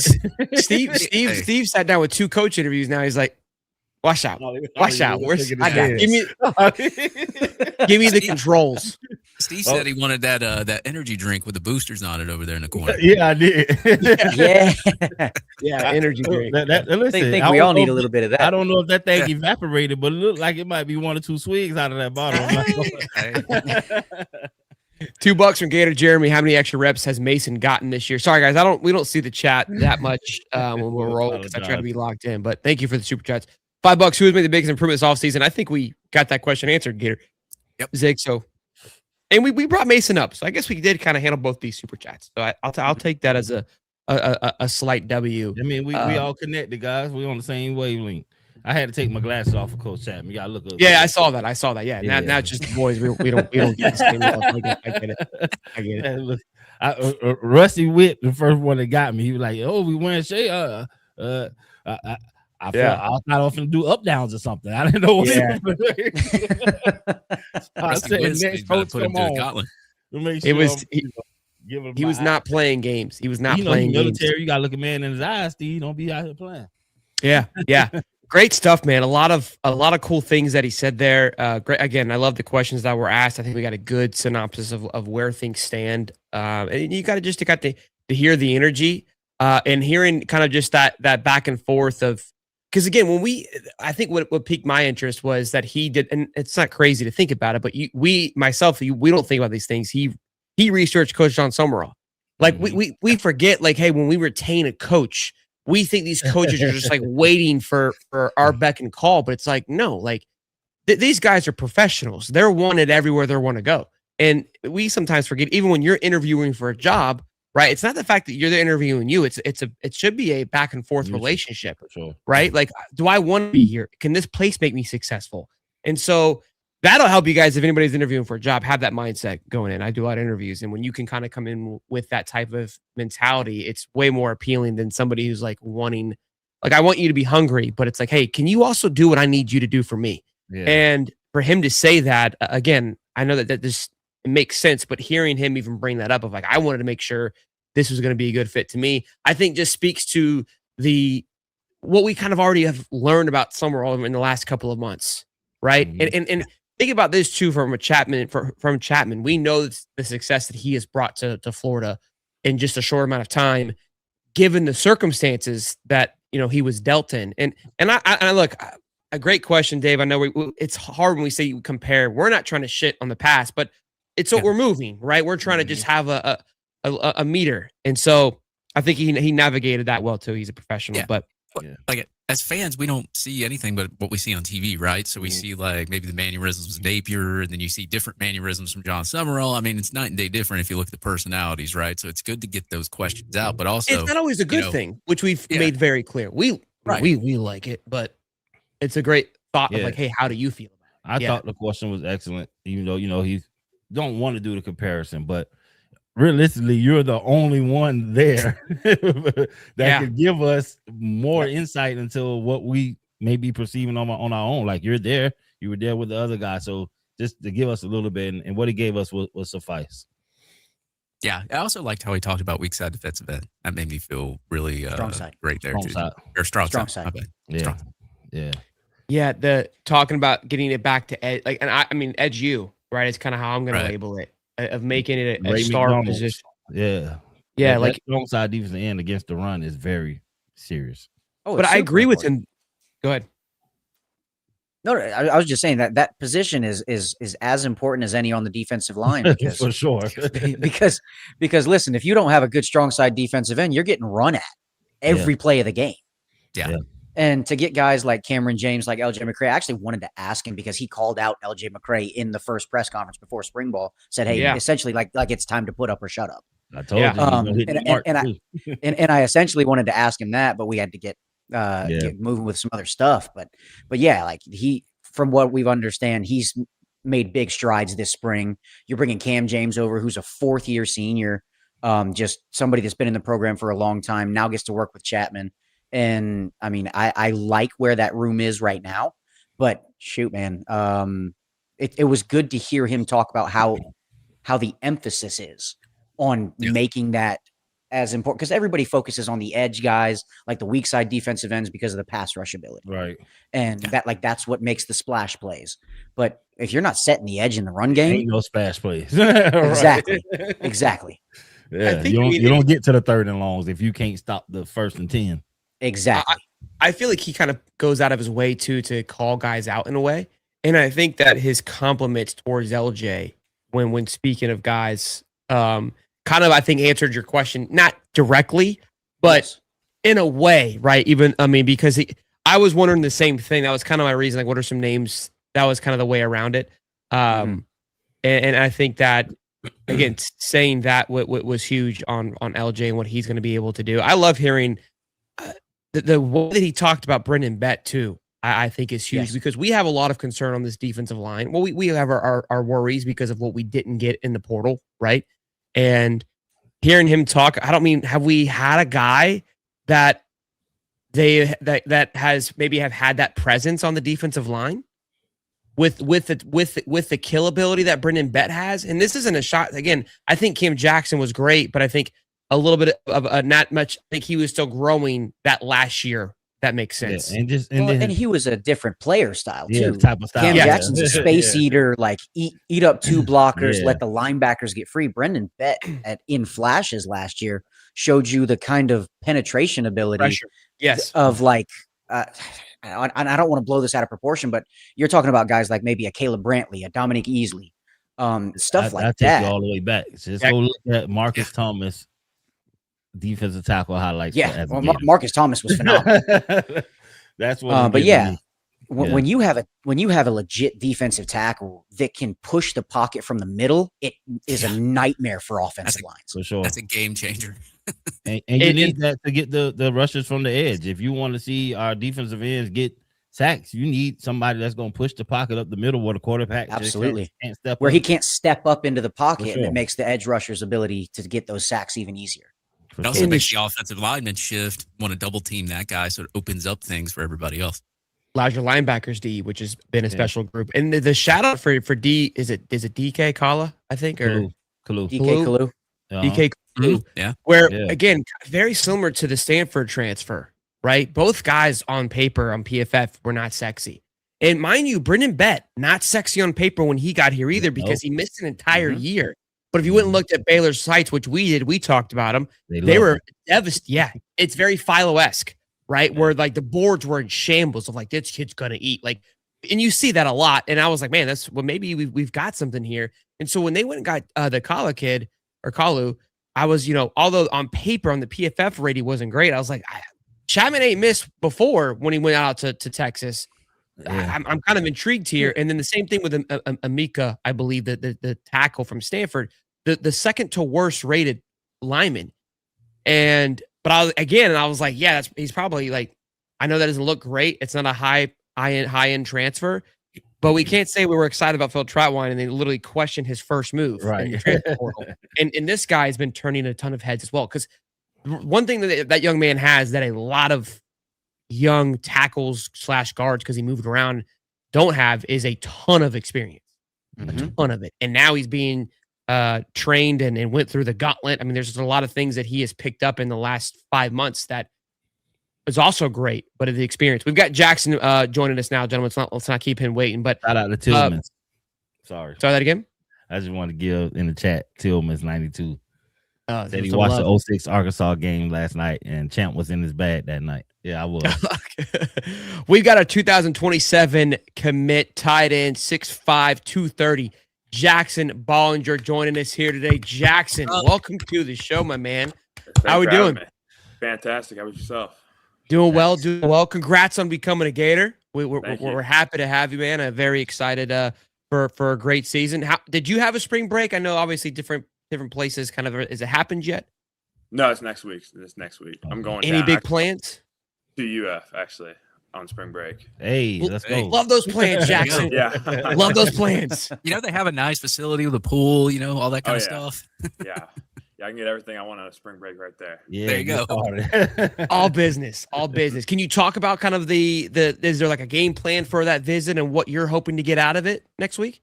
Steve sat down with 2 coach interviews. Now he's like, watch out. Watch out. I got Give me the controls. Steve said he wanted that energy drink with the boosters on it over there in the corner. Yeah, I did. Yeah, energy drink. Listen, I think we all need a little bit of that. I don't know if that thing evaporated, but it looked like it might be 1 or 2 swigs out of that bottle. $2 from Gator Jeremy. How many extra reps has Mason gotten this year? Sorry, guys, we don't see the chat that much when we're rolling because I try to be locked in. But thank you for the super chats. $5. Who has made the biggest improvement this offseason? I think we got that question answered, Gator. Yep. Zig. So, and we brought Mason up, so I guess we did kind of handle both these super chats. So I'll take that as a slight W. I mean, we all connected, guys. We on the same wavelength. I had to take my glasses off for Coach Chatman. You gotta look up. Yeah, I saw that. Yeah. Now it's just the boys. We don't get the same love. I get it. Look, Rusty Witt, the first one that got me. He was like, "Oh, we wearing Shay." I was not often do up downs or something. I didn't know what. I said, next coach, come on. He was not playing games. He was not playing military. games. You gotta look a man in his eyes, Steve. Don't be out here playing. Yeah. Great stuff, man. A lot of cool things that he said there. Great. Again, I love the questions that were asked. I think we got a good synopsis of where things stand. And you got to hear the energy and hearing kind of just that back and forth of, because again, I think what piqued my interest was that he did, and it's not crazy to think about it, but we don't think about these things. He researched Coach John Summerall. Like we forget, like, hey, when we retain a coach, we think these coaches are just like waiting for our beck and call, but it's like, no, like these guys are professionals. They're wanted everywhere they want to go. And we sometimes forget, even when you're interviewing for a job, right? It's not the fact that you're interviewing you. It should be a back and forth relationship, sure. Right? Like, do I want to be here? Can this place make me successful? And so that'll help you guys if anybody's interviewing for a job, have that mindset going in. I do a lot of interviews, and when you can kind of come in with that type of mentality, it's way more appealing than somebody who's like wanting, like, I want you to be hungry, but it's like, hey, can you also do what I need you to do for me? Yeah. And for him to say that, again, I know that this makes sense, but hearing him even bring that up of like, I wanted to make sure this was going to be a good fit to me, I think just speaks to what we kind of already have learned about Summerall in the last couple of months, right? Mm-hmm. And think about this too from Chatman. We know the success that he has brought to Florida in just a short amount of time, given the circumstances that he was dealt in. And I look, a great question, Dave. I know it's hard when we say you compare. We're not trying to shit on the past, but it's what we're moving, right? We're trying to just have a meter, and so I think he navigated that well too. He's a professional, but. Like as fans, we don't see anything but what we see on TV, right? So we see like maybe the mannerisms of Napier, and then you see different mannerisms from John Summerall. I mean, it's night and day different if you look at the personalities, right? So it's good to get those questions out, but also it's not always a good thing, which we've made very clear. We like it, but it's a great thought of like, hey, how do you feel about it? I thought the question was excellent, even though he don't want to do the comparison, but realistically, you're the only one there that could give us more insight into what we may be perceiving on our own. Like you were there with the other guy. So just to give us a little bit, and what he gave us will suffice. Yeah. I also liked how he talked about weak side defensive end. That made me feel really great there. Strong side. Yeah. Yeah. Yeah. The talking about getting it back to edge, like, and I mean, edge you, right? It's kind of how I'm going to label it. Of making it a star position. Yeah, like strong side defensive end against the run is very serious. But I agree with him. Go ahead. No, I was just saying that position is as important as any on the defensive line. Because, for sure. because listen, if you don't have a good strong side defensive end, you're getting run at every play of the game. Yeah. And to get guys like Cameron James, like LJ McCray, I actually wanted to ask him because he called out LJ McCray in the first press conference before spring ball, said, hey, essentially like it's time to put up or shut up. I told you. And I essentially wanted to ask him that, but we had to get moving with some other stuff. But yeah, like from what we've understand, he's made big strides this spring. You're bringing Cam James over, who's a 4th-year senior, just somebody that's been in the program for a long time, now gets to work with Chatman. And I mean, I like where that room is right now, but shoot, man, it was good to hear him talk about how the emphasis is on making that as important, because everybody focuses on the edge guys, like the weak side defensive ends, because of the pass rush ability. Right. And that's what makes the splash plays. But if you're not setting the edge in the run game, Ain't no splash plays. exactly. Exactly. Yeah, you don't get to the 3rd and longs if you can't stop the 1st and 10. Exactly. I feel like he kind of goes out of his way to call guys out in a way. And I think that his compliments towards LJ when speaking of guys, kind of, I think, answered your question, not directly, but in a way, right? Even, I mean, because I was wondering the same thing. That was kind of my reason. Like, what are some names? That was kind of the way around it. And I think that, again, saying that was huge on LJ and what he's going to be able to do. I love hearing the way that he talked about Brendan Bett too. I think is huge because we have a lot of concern on this defensive line. Well, we have our worries because of what we didn't get in the portal, right? And hearing him talk, I don't mean, have we had a guy that has maybe have had that presence on the defensive line with the kill ability that Brendan Bett has? And this isn't a shot. Again, I think Cam Jackson was great, but I think a little bit of not much. I think he was still growing that last year. That makes sense. Yeah, and he was a different player style too. The type of style. Cam Jackson's a space eater, like eat up 2 blockers, let the linebackers get free. Brendan Bett in flashes last year showed you the kind of penetration ability of like I don't want to blow this out of proportion, but you're talking about guys like maybe a Caleb Brantley, a Dominic Easley, stuff like that. I take you all the way back. Just go look at Marcus Thomas defensive tackle highlights. Yeah, Marcus Thomas was phenomenal. That's what. But yeah, when you have a legit defensive tackle that can push the pocket from the middle, it is a nightmare for offensive lines. For sure, that's a game changer. and you need that to get the rushers from the edge. If you want to see our defensive ends get sacks, you need somebody that's going to push the pocket up the middle where the quarterback absolutely can't step where up. he can't step up into the pocket, and it makes the edge rushers' ability to get those sacks even easier. It also makes the offensive lineman shift, want to double team that guy, so it opens up things for everybody else. Allows your linebackers D, which has been a special group. And the shout out for D is it DK Kala, I think, or DK Kalu. DK Kalu. Yeah. Where again, very similar to the Stanford transfer, right? Both guys on paper on PFF were not sexy. And mind you, Brendan Bett, not sexy on paper when he got here either, because he missed an entire year. But if you went and looked at Baylor's sites, which we did, we talked about them. They were devastated. Yeah, it's very Philo-esque, right? Where like the boards were in shambles of like, this kid's gonna eat. Like, and you see that a lot. And I was like, man, that's maybe we've got something here. And so when they went and got the Kala kid or Kalu, I was, although on paper on the PFF rating wasn't great, I was like, Chatman ain't missed before when he went out to Texas. Yeah. I'm kind of intrigued here. And then the same thing with Amika, I believe, the tackle from Stanford, the second to worst rated lineman. But I was like, yeah, he's probably like, I know that doesn't look great. It's not a high end transfer, but we can't say we were excited about Phil Trautwein and they literally questioned his first move in the transfer portal. And this guy has been turning a ton of heads as well. Because one thing that young man has that a lot of young tackles / guards, because he moved around, don't have is a ton of experience, a ton of it. And now he's being trained and went through the gauntlet. I mean, there's just a lot of things that he has picked up in the last 5 months that is also great, but of the experience. We've got Jackson joining us now, gentlemen. Let's not keep him waiting. But shout out to Tillman. Sorry, that again. I just want to give in the chat Tillman's 92. Said he watched the 06 Arkansas game last night, and Champ was in his bag that night. Yeah, I was. We've got a 2027 commit tight end, 6'5", 230. Jackson Bollinger joining us here today. Jackson, welcome to the show, my man. How are we doing? Fantastic. How about yourself? Doing well. Congrats on becoming a Gator. We're happy to have you, man. I'm very excited for a great season. Did you have a spring break? I know obviously different places kind of. Has it happened yet? No, it's next week. I'm going. Any big plans? To UF actually on spring break. Hey, let's go. Love those plans, Jackson. Yeah, love those plans. They have a nice facility with a pool. All that kind of stuff. Yeah, I can get everything I want on a spring break right there. Yeah, there you go. All business. Can you talk about kind of is there like a game plan for that visit and what you're hoping to get out of it next week?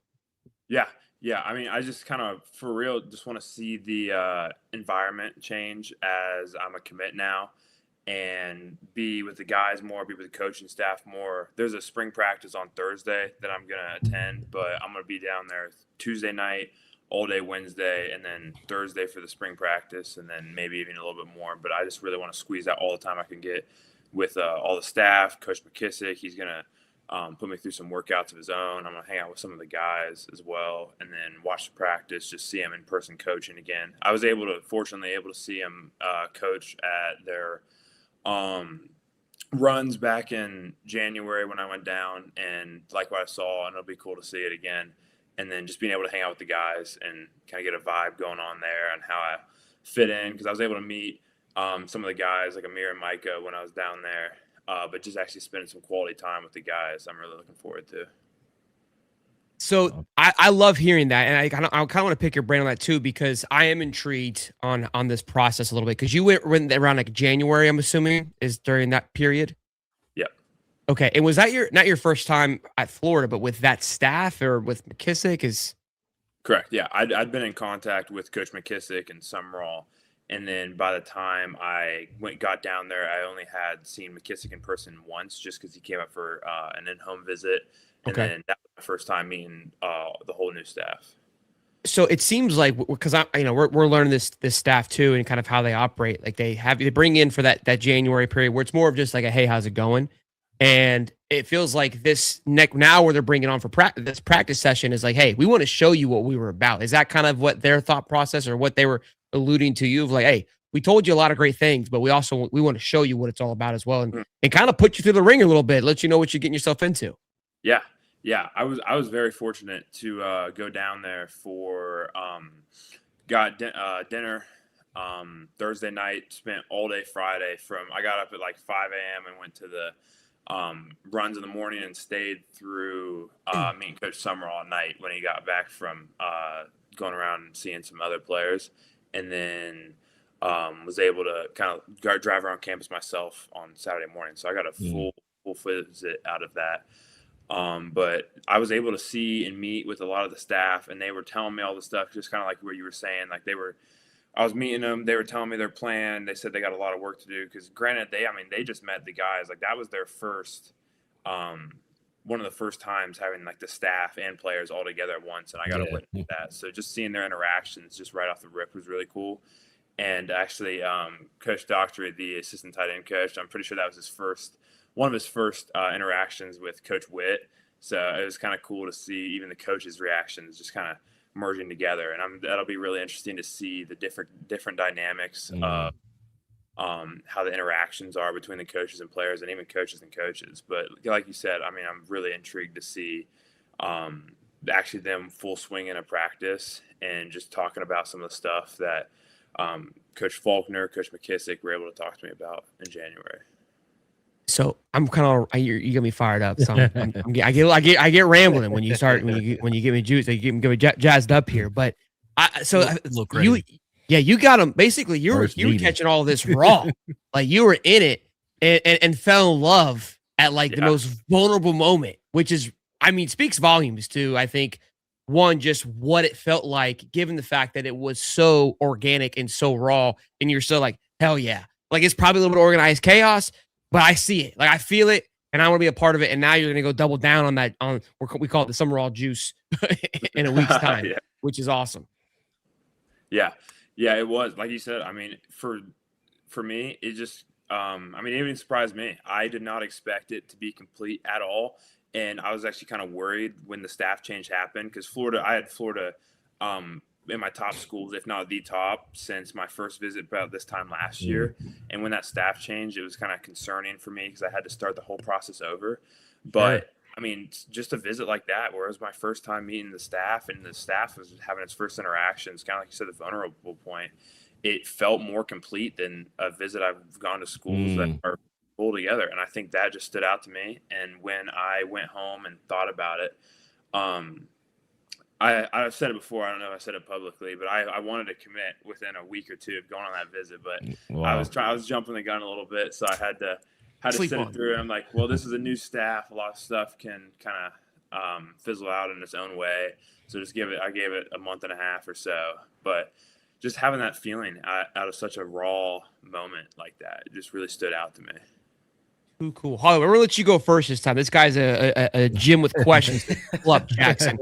Yeah. Yeah. I mean, I just kind of, for real, just want to see the environment change as I'm a commit now and be with the guys more, be with the coaching staff more. There's a spring practice on Thursday that I'm going to attend, but I'm going to be down there Tuesday night, all day Wednesday, and then Thursday for the spring practice, and then maybe even a little bit more. But I just really want to squeeze out all the time I can get with all the staff. Coach McKissick, he's going to put me through some workouts of his own. I'm going to hang out with some of the guys as well, and then watch the practice, just see him in person coaching again. I was fortunately able to see him coach at their runs back in January when I went down, and like what I saw, and it'll be cool to see it again. And then just being able to hang out with the guys and kind of get a vibe going on there and how I fit in, because I was able to meet some of the guys like Amir and Micah when I was down there. But just actually spending some quality time with the guys, I'm really looking forward to. So I love hearing that, and I kind of want to pick your brain on that too, because I am intrigued on this process a little bit, because you went around like January, I'm assuming, is during that period. Yep. Okay, and was that not your first time at Florida, but with that staff or with McKissick? Is correct? Yeah, I'd been in contact with Coach McKissick and Summerall. And then by the time I got down there, I only had seen McKissick in person once, just because he came up for an in-home visit. And then that was my first time meeting the whole new staff. So it seems like, because we're learning this staff too, and kind of how they operate. Like they bring in for that January period where it's more of just like a, hey, how's it going? And it feels like this now where they're bringing on for this practice session is like, hey, we want to show you what we were about. Is that kind of what their thought process or what they were alluding to you of like, hey, we told you a lot of great things, but we want to show you what it's all about as well, and kind of put you through the ring a little bit, let you know what you're getting yourself into. Yeah. I was very fortunate to go down there for got dinner Thursday night, spent all day Friday. I got up at like 5 a.m. and went to the runs in the morning and stayed through meeting Coach Summerall at night when he got back from going around and seeing some other players. And then was able to kind of drive around campus myself on Saturday morning. So I got a full visit out of that. But I was able to see and meet with a lot of the staff, and they were telling me all the stuff, just kind of like what you were saying. Like I was meeting them, they were telling me their plan. They said they got a lot of work to do, because granted, they just met the guys. Like that was their first, one of the first times having like the staff and players all together at once, and I got to witness that. So just seeing their interactions just right off the rip was really cool. And actually, Coach Dockery, the assistant tight end coach, I'm pretty sure that was one of his first interactions with Coach Witt. So it was kind of cool to see even the coaches' reactions just kind of merging together. And that'll be really interesting to see the different dynamics of how the interactions are between the coaches and players, and even coaches and coaches. But like you said, I mean, I'm really intrigued to see actually them full swing in a practice and just talking about some of the stuff that Coach Faulkner, Coach McKissick were able to talk to me about in January. So I'm kind of, you get me fired up. So I get rambling when you get me juiced. You get me jazzed up here. But you got them. Basically, you were catching all this raw. Like you were in it and fell in love at like the most vulnerable moment, which is, I mean, speaks volumes too. I think one, just what it felt like, given the fact that it was so organic and so raw, and you're still like, hell yeah. Like it's probably a little bit organized chaos, but I see it. Like I feel it, and I want to be a part of it. And now you're going to go double down on that. We call it the Summerall juice in a week's time, which is awesome. Yeah, it was, like you said. I mean, for me, it just, it even surprised me. I did not expect it to be complete at all. And I was actually kind of worried when the staff change happened, because I had Florida in my top schools, if not the top, since my first visit about this time last year. And when that staff changed, it was kind of concerning for me, because I had to start the whole process over. But I mean, just a visit like that, where it was my first time meeting the staff, and the staff was having its first interactions, kind of like you said, the vulnerable point, it felt more complete than a visit I've gone to schools that are pull together. And I think that just stood out to me. And when I went home and thought about it, I've said it before, I don't know if I said it publicly, but I wanted to commit within a week or two of going on that visit, but I was jumping the gun a little bit, so I had to sit it through. And I'm like, well, this is a new staff, a lot of stuff can kind of fizzle out in its own way. So I gave it a month and a half or so, but just having that feeling out of such a raw moment like that, it just really stood out to me. Too cool. Holly, we're gonna let you go first this time. This guy's a gym with questions. Pull up, Jackson.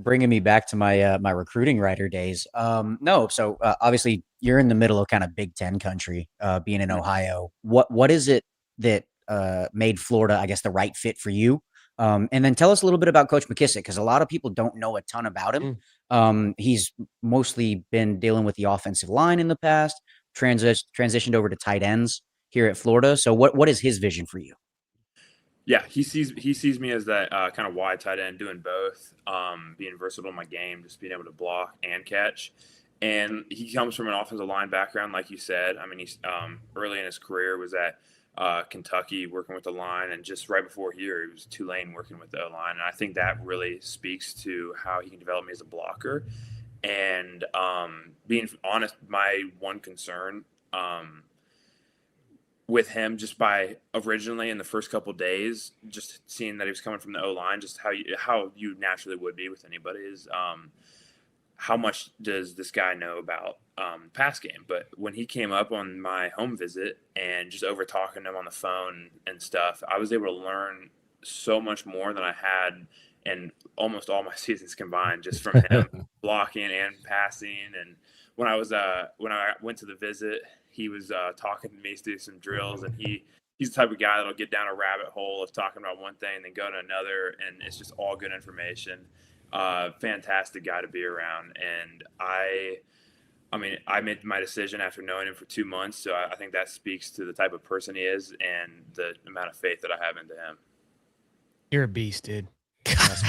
Bringing me back to my my recruiting writer days. No, so obviously you're in the middle of kind of Big Ten country, being in Ohio. What is it that made Florida, I guess, the right fit for you? And then tell us a little bit about Coach McKissick, because a lot of people don't know a ton about him. He's mostly been dealing with the offensive line in the past, transitioned over to tight ends here at Florida. So what is his vision for you? Yeah, he sees me as that kind of wide tight end, doing both, being versatile in my game, just being able to block and catch. And he comes from an offensive line background, like you said. I mean, he's early in his career was at Kentucky working with the line, and just right before here, he was Tulane working with the O-line. And I think that really speaks to how he can develop me as a blocker. And being honest, my one concern with him, just by originally in the first couple of days, just seeing that he was coming from the O-line, just how you naturally would be with anybody, is how much does this guy know about pass game? But when he came up on my home visit and just over talking to him on the phone and stuff, I was able to learn so much more than I had in almost all my seasons combined, just from him blocking and passing. And when I went to the visit, he was talking to me through some drills, and he's the type of guy that'll get down a rabbit hole of talking about one thing and then go to another, and it's just all good information. Fantastic guy to be around. And I mean, I made my decision after knowing him for 2 months, so I think that speaks to the type of person he is and the amount of faith that I have into him. You're a beast, dude. That's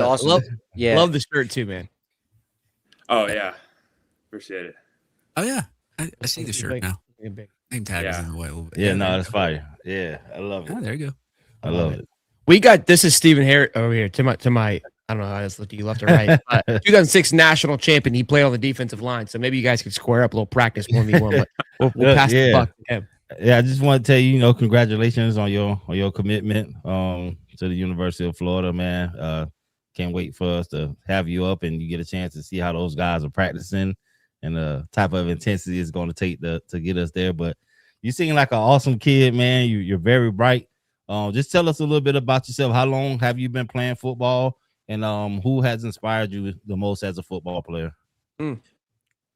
awesome. Love the shirt too, man. Oh yeah, appreciate it. Oh yeah, I see the shirt now. Name tag is in the way a little bit. Yeah, no, that's fire. Yeah, I love it. Oh, there you go. I love it. We got this is Stephen Harris over here to my I don't know how to look to you left or right. 2006 national champion. He played on the defensive line, so maybe you guys could square up a little practice 1v1. But we'll pass the buck to him. Yeah, I just want to tell you, congratulations on your commitment to the University of Florida, man. Can't wait for us to have you up and you get a chance to see how those guys are practicing and the type of intensity it's going to take to get us there. But you seem like an awesome kid, man. You're very bright. Just tell us a little bit about yourself. How long have you been playing football, and who has inspired you the most as a football player?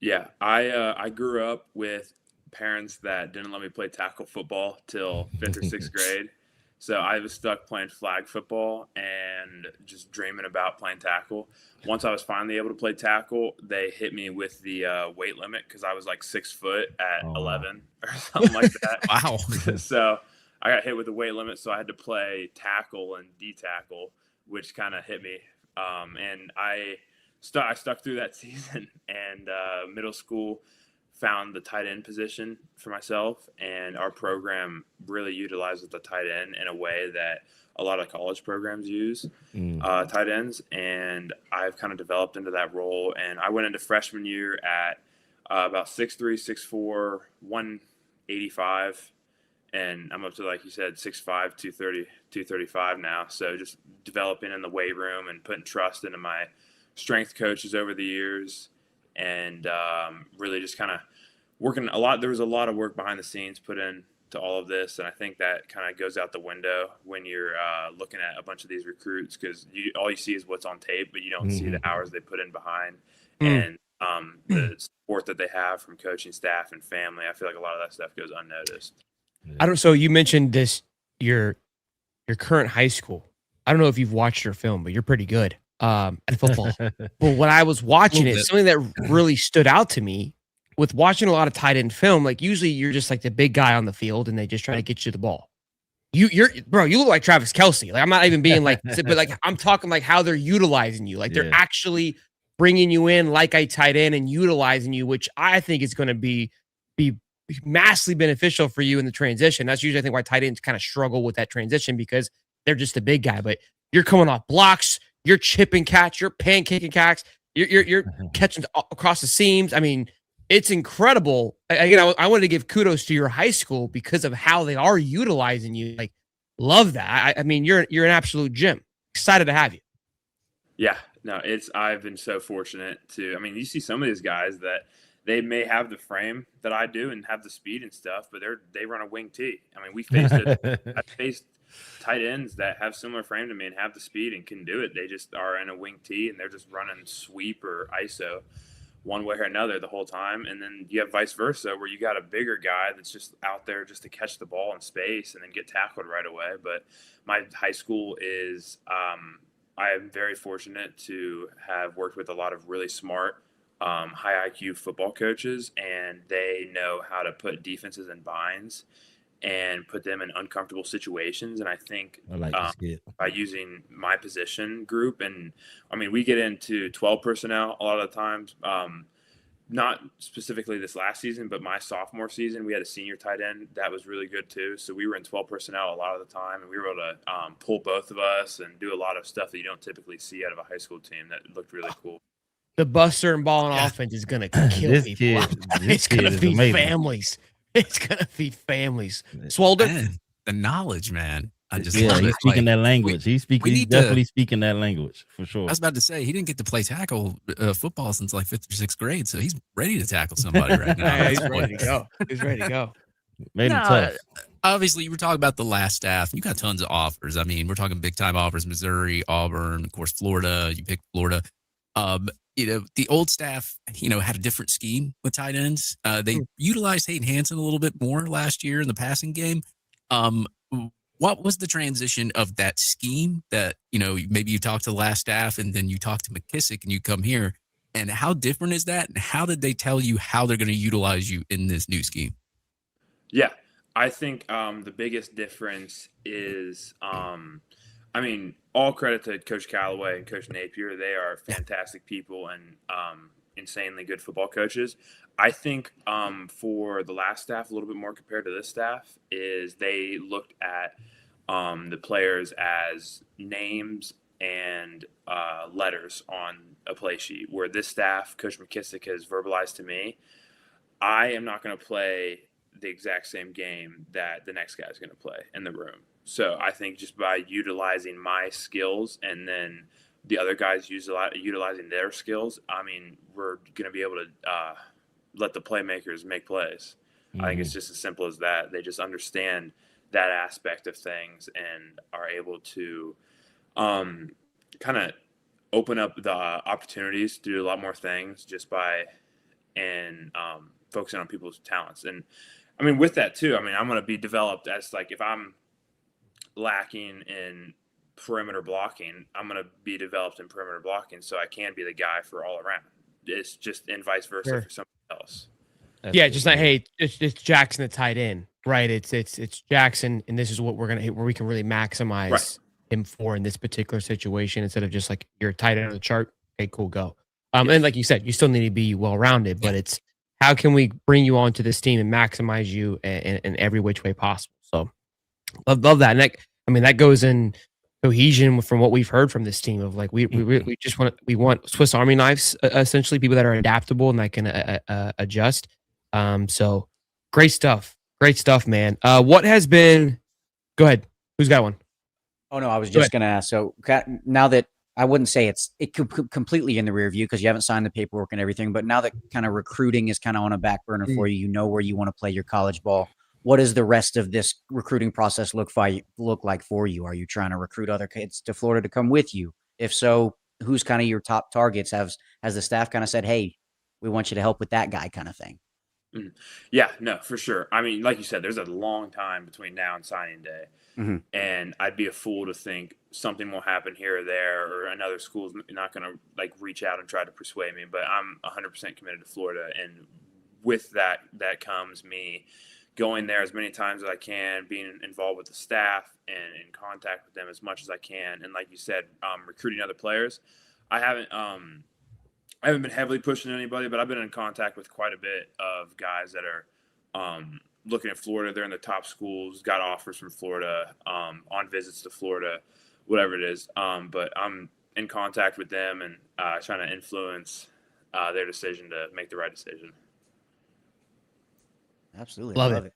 Yeah, I grew up with parents that didn't let me play tackle football till 5th or 6th grade. So I was stuck playing flag football and just dreaming about playing tackle. Once I was finally able to play tackle, they hit me with the weight limit because I was like 6 foot at 11 or something like that. Wow. So I got hit with the weight limit, so I had to play tackle and D-tackle, which kind of hit me. And I stuck through that season, and middle school found the tight end position for myself, and our program really utilizes the tight end in a way that a lot of college programs use tight ends, and I've kind of developed into that role. And I went into freshman year at about 6'3", 6'4", 185, and I'm up to, like you said, 6'5", 230, 235 now. So just developing in the weight room and putting trust into my strength coaches over the years, and really just kind of working a lot. There was a lot of work behind the scenes put in to all of this, and I think that kind of goes out the window when you're looking at a bunch of these recruits, because all you see is what's on tape, but you don't see the hours they put in behind and the support that they have from coaching staff and family. I feel like a lot of that stuff goes unnoticed. So you mentioned this, your current high school. I don't know if you've watched your film, but you're pretty good at football. But when I was watching it, something that really stood out to me with watching a lot of tight end film, like usually you're just like the big guy on the field and they just try to get you the ball. You look like Travis Kelce. Like, I'm not even being like, but like I'm talking like how they're utilizing you. Like they're actually bringing you in like a tight end and utilizing you, which I think is going to be massively beneficial for you in the transition. That's usually I think why tight ends kind of struggle with that transition, because they're just a big guy. But you're coming off blocks, you're chipping catch, you're pancaking catch, you're catching across the seams. I mean, it's incredible. Again, I wanted to give kudos to your high school because of how they are utilizing you. Like Love that. I mean, you're an absolute gem. Excited to have you. Yeah, no, I've been so fortunate to. I mean, you see some of these guys that they may have the frame that I do and have the speed and stuff, but they run a wing T. I mean, I faced tight ends that have similar frame to me and have the speed and can do it. They just are in a wing T and they're just running sweep or ISO one way or another the whole time. And then you have vice versa where you got a bigger guy that's just out there just to catch the ball in space and then get tackled right away. But my high school is I am very fortunate to have worked with a lot of really smart, high IQ football coaches, and they know how to put defenses in binds and put them in uncomfortable situations. And I think by using my position group, and I mean, we get into 12 personnel a lot of the times, not specifically this last season, but my sophomore season, we had a senior tight end that was really good too. So we were in 12 personnel a lot of the time, and we were able to pull both of us and do a lot of stuff that you don't typically see out of a high school team that looked really cool. The buster and ball and offense is going to kill people. It's going to be families. It's going to be families. Swolder? Man, the knowledge, man. I just he's love it. speaking that language. He's definitely speaking that language for sure. I was about to say he didn't get to play tackle football since like 5th or 6th grade, so he's ready to tackle somebody right now. Yeah, he's ready to go. He's ready to go. Made him tough. Obviously, you were talking about the last staff. You got tons of offers. I mean, we're talking big time offers: Missouri, Auburn, of course, Florida. You picked Florida. The old staff, had a different scheme with tight ends. They utilized Hayden Hansen a little bit more last year in the passing game. What was the transition of that scheme that, maybe you talked to the last staff and then you talked to McKissick and you come here, and how different is that? And how did they tell you how they're going to utilize you in this new scheme? Yeah, I think the biggest difference is, all credit to Coach Callaway and Coach Napier. They are fantastic people and insanely good football coaches. I think for the last staff, a little bit more compared to this staff, is they looked at the players as names and letters on a play sheet, where this staff, Coach McKissick, has verbalized to me, I am not going to play the exact same game that the next guy is going to play in the room. So I think just by utilizing my skills and then the other guys utilizing their skills, we're going to be able to let the playmakers make plays. Mm-hmm. I think it's just as simple as that. They just understand that aspect of things and are able to kind of open up the opportunities to do a lot more things just by focusing on people's talents. And with that too, I'm going to be developed as if I'm lacking in perimeter blocking, I'm going to be developed in perimeter blocking so I can be the guy for all around. It's just and vice versa for somebody else. Yeah, just like, hey, it's Jackson the tight end, right? It's Jackson, and this is what we're gonna hit where we can really maximize him for in this particular situation instead of just like you're tight end on the chart. Okay, cool, go. And like you said, you still need to be well rounded, but it's how can we bring you onto this team and maximize you in every which way possible. So love that, and that goes in cohesion from what we've heard from this team of like we just want Swiss Army knives, essentially people that are adaptable and that can adjust. So great stuff, man. What has been? Go ahead. Who's got one? Oh no, I was just gonna ask. So now that I wouldn't say it's completely in the rear view because you haven't signed the paperwork and everything, but now that kind of recruiting is kind of on a back burner for you, where you want to play your college ball. What does the rest of this recruiting process look like for you? Are you trying to recruit other kids to Florida to come with you? If so, who's kind of your top targets? Has the staff kind of said, hey, we want you to help with that guy kind of thing? Yeah, no, for sure. Like you said, there's a long time between now and signing day. Mm-hmm. And I'd be a fool to think something will happen here or there or another school's not going to reach out and try to persuade me. But I'm 100% committed to Florida. And with that comes me going there as many times as I can, being involved with the staff and in contact with them as much as I can. And like you said, recruiting other players. I haven't been heavily pushing anybody, but I've been in contact with quite a bit of guys that are looking at Florida. They're in the top schools, got offers from Florida, on visits to Florida, whatever it is. But I'm in contact with them and trying to influence their decision to make the right decision. Absolutely. Love it.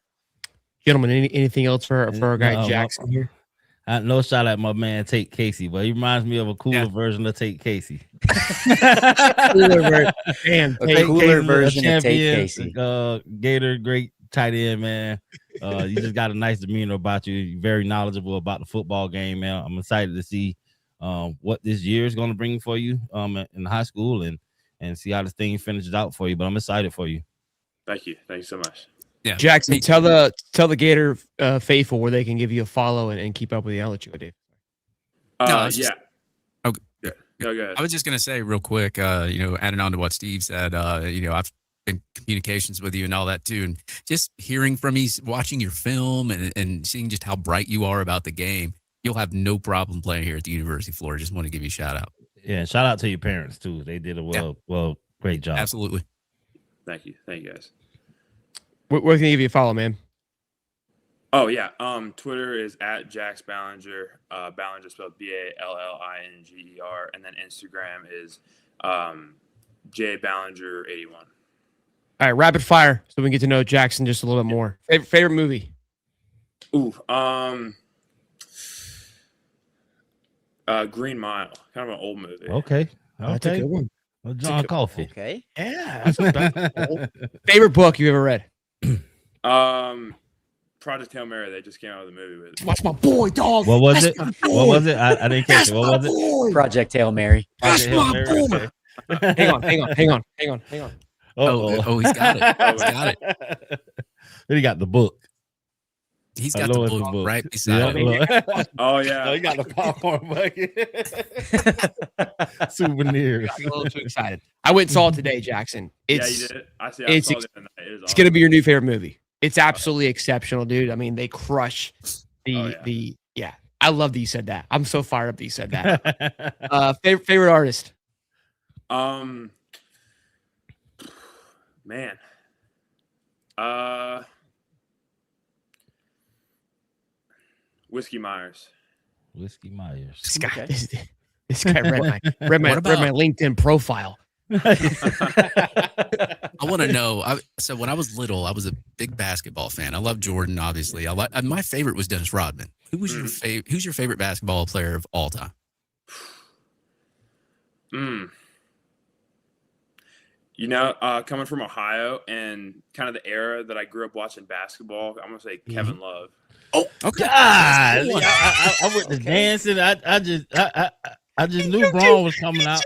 Gentlemen, anything else for our guy Jackson here? No shot at my man Tate Casey, but he reminds me of a cooler version of Tate Casey. Cooler version. Man, A Tate cooler Casey, version a of Tate champion, Casey. Gator, great tight end, man. You just got a nice demeanor about you. You're very knowledgeable about the football game, man. I'm excited to see what this year is going to bring for you in high school and see how this thing finishes out for you. But I'm excited for you. Thank you so much. Yeah, Jackson, tell the Gator faithful where they can give you a follow and keep up with you. I'll let you go, Dave. Yeah. Okay. Yeah. No, go ahead. I was just gonna say real quick, adding on to what Steve said, I've been in communications with you and all that too, and just hearing from you, watching your film and seeing just how bright you are about the game, you'll have no problem playing here at the University of Florida. Just want to give you a shout out. Yeah, and shout out to your parents too. They did a great job. Absolutely. Thank you, guys. Where can they give you a follow, man? Oh yeah. Twitter is at Jax Ballinger. Ballinger spelled Ballinger, and then Instagram is jballinger81. All right, rapid fire, so we can get to know Jackson just a little bit more. Favorite movie? Ooh, Green Mile, kind of an old movie. Okay. That's a good one. Well, John Coffey. Okay. Yeah. Favorite book you ever read? Project Hail Mary. They just came out with a movie with it. Watch my boy, dog. What was it? What was it? I didn't catch it. What was it? Project Hail Mary. That's my boy. Hang on. Oh, he's got it. He's got it. Then he got the book. He's got the book right beside him. Oh yeah. Oh, he got the popcorn bucket. Souvenirs. I'm a little too excited. I went and saw it today, Jackson. Yeah, you did. I saw it the other night. It's going to be your new favorite movie. It's absolutely exceptional, dude. I mean, they crush the. I love that you said that. I'm so fired up that you said that. Favorite artist? Man. Whiskey Myers. Whiskey Myers. This guy, this guy read my LinkedIn profile. I want to know. So when I was little, I was a big basketball fan. I love Jordan, obviously. My favorite was Dennis Rodman. Who's your favorite basketball player of all time? Coming from Ohio and kind of the era that I grew up watching basketball, I'm gonna say Kevin Love. Oh, okay. God, I went to dancing. I just knew Braun was coming out.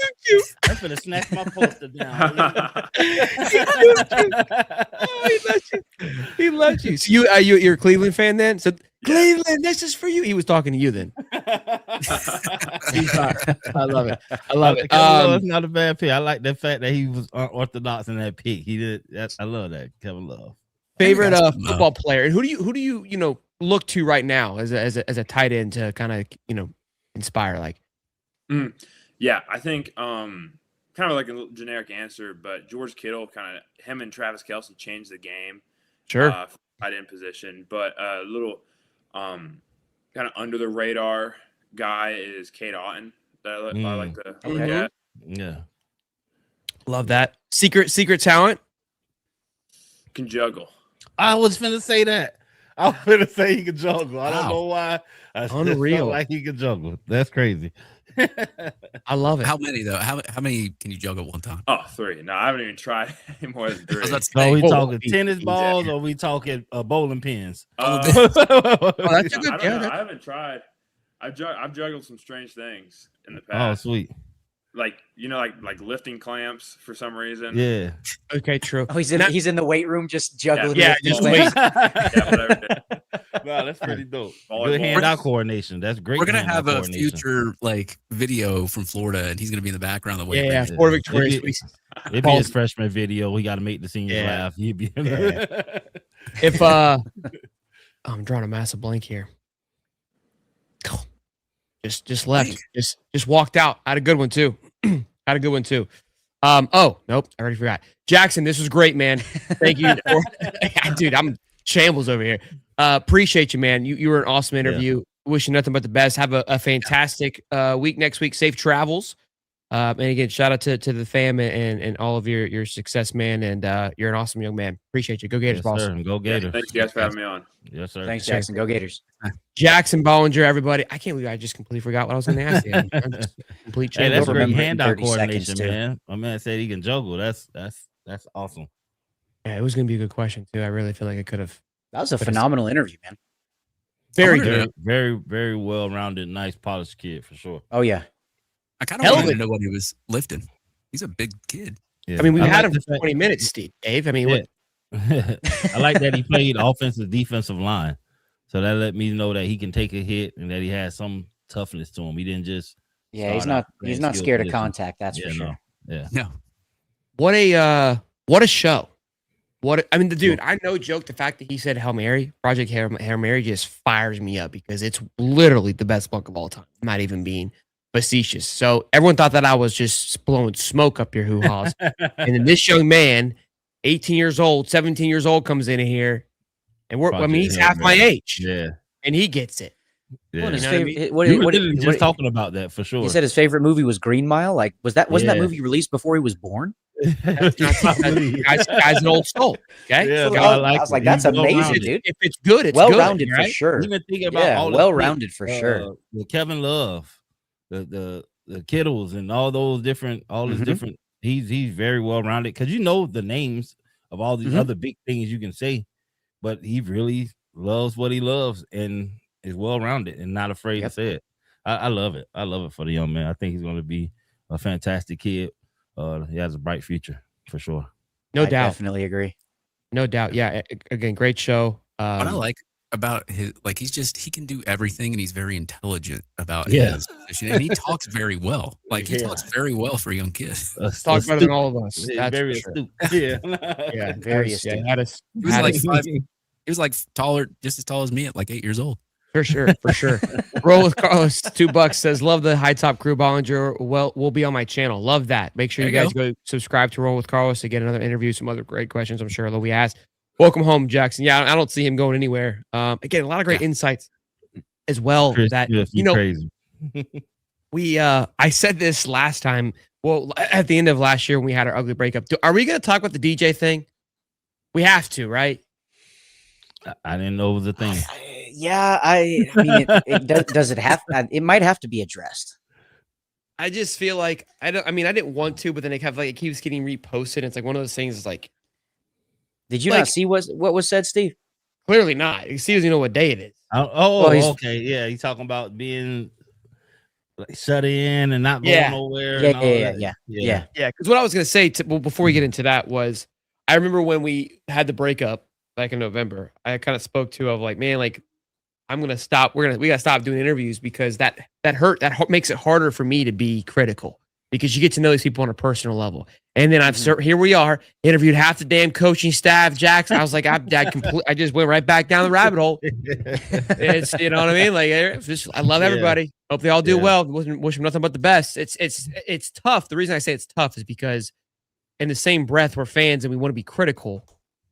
I'm gonna snatch my poster down. He loved you. So you're a Cleveland fan then? So Cleveland, this is for you. He was talking to you then. I love it. It's not a bad pick. I like the fact that he was unorthodox in that pick. He did. I love that. Kevin Love. Favorite football player, and who do you look to right now as a tight end to kind of inspire like? Yeah, I think kind of like a generic answer, but George Kittle, kind of him and Travis Kelce changed the game. Sure. For tight end position, but a little kind of under the radar guy is Kate Otten that I like to look at. Yeah, love that. Secret talent. Can juggle. I was finna say that. I was finna say he can juggle. I don't know why. Unreal. Like he can juggle. That's crazy. I love it. How many though? How many can you juggle at one time? Oh, 3. No, I haven't even tried any more than 3. So we talking tennis balls or we talking bowling pins? That's a good. I haven't tried. I've juggled some strange things in the past. Oh, sweet. Like like lifting clamps for some reason. Yeah. Okay, true. Oh, he's in the weight room just juggling. Yeah, just wait. Whatever. No, that's pretty dope. Good hand-eye coordination. That's great. We're gonna have a future video from Florida, and he's gonna be in the background of the weight. Yeah, Florida Victoria. It'd be his freshman video. We got to make the seniors laugh. He'd be. If I'm drawing a massive blank here. Just left. Just walked out. I had a good one too. Oh, nope. I already forgot. Jackson, this was great, man. Thank you. Dude, I'm shambles over here. Appreciate you, man. You were an awesome interview. Wish you nothing but the best. Have a fantastic week next week. Safe travels. And again, shout out to the fam and all of your success, man. And you're an awesome young man. Appreciate you. Go Gators, Yes, boss. sir. And go Yeah, Gators. thank you guys for having me on. Yes, sir. Thanks, Jackson. Go Gators. Jackson Bollinger, everybody. I can't believe I just completely forgot what I was going to ask you. I'm just complete Hey, change. that's You'll great remember it in handout 30 seconds, coordination, too. man. My man said he can juggle. That's awesome. Yeah, it was going to be a good question, too. I really feel like I could have. That was a phenomenal interview, man. Very wonder- good. Very, very well rounded, nice polished kid for sure. Oh, yeah. I kind of Hell wanted of to know what he was lifting. He's a big kid. Yeah. I mean, we've I had like him the for fact- 20 minutes, Steve. Dave. I mean, Yeah. what? I like that he played offensive, defensive line. So that let me know that he can take a hit and that he has some toughness to him. He didn't just Yeah, he's start out not he's playing not skill scared of position. contact, that's for Yeah, sure. Yeah. No. What a show. I mean, the dude, I no joke, the fact that he said Hail Mary, Project Hail Mary just fires me up because it's literally the best book of all time. I'm not even being facetious. So everyone thought that I was just blowing smoke up your hoo-haws. And then this young man, 18 years old, 17 years old, comes in here. And he's half my age. Yeah. And he gets it. Yeah. Well, his You know what I favorite, mean? what, You were what, literally what- just talking about that for sure. he said his favorite movie was Green Mile. Like, wasn't that Yeah. movie released before he was born? Guy's an old soul. Okay. Yeah, So I I like was it. like, that's He's amazing, well-rounded. dude. If it's good, it's Well good. rounded for right? sure. Even thinking about Yeah, all the well rounded for sure. the Kevin Love, the Kittles, and all those different, Mhm. different. He's very well rounded because you know the names of all these Mhm. other big things you can say, but he really loves what he loves and is well rounded and not afraid Yep. to say it. I love it. I love it for the young man. I think he's going to be a fantastic kid. He has a bright future for sure. No I doubt. definitely agree. No doubt. Yeah. Again, great show. What I like about his, like, he can do everything and he's very intelligent about Yeah. his position. And he talks very well. Like, he Yeah. talks very well for a young kid. Talk better than all of us. Yeah, That's very for sure. astute. Yeah. Yeah, Very yeah, astute. had us, He was had like us- he was like taller, just as tall as me at like 8 years old. for sure, for sure. Roll with Carlos, $2 says, love the high top crew, Bollinger. Well, we'll be on my channel. Love that. Make sure you There you guys go subscribe to Roll with Carlos to get another interview, some other great questions. I'm sure Louis asked. Welcome home, Jackson. Yeah, I don't see him going anywhere. Again, a lot of great insights as well. Chris, That you know, crazy. I said this last time. Well, at the end of last year when we had our ugly breakup. Are we going to talk about the DJ thing? We have to, right? I didn't know it was a thing. Yeah, I mean, does it have? It might have to be addressed. I just feel like I didn't want to, but then it keeps getting reposted. It's like one of those things. Is like Did you Like- not see what was said, Steve? clearly not. He doesn't even know what day it is. Oh, he's- okay. Yeah, he's talking about being like, shut in and not going Yeah. nowhere. Yeah, and all yeah, that. yeah. Yeah, because what I was gonna say before we get into that was, I remember when we had the breakup back in November. I kind of spoke to of like, man, like I'm gonna stop. We gotta stop doing interviews because that makes it harder for me to be critical because you get to know these people on a personal level. And then here we are, interviewed half the damn coaching staff, Jackson. I was like, I just went right back down the rabbit hole. It's, you know what I mean? Like, I love Yeah. everybody. Hope they all do Yeah. well. Wish them nothing but the best. It's tough. The reason I say it's tough is because in the same breath, we're fans and we want to be critical.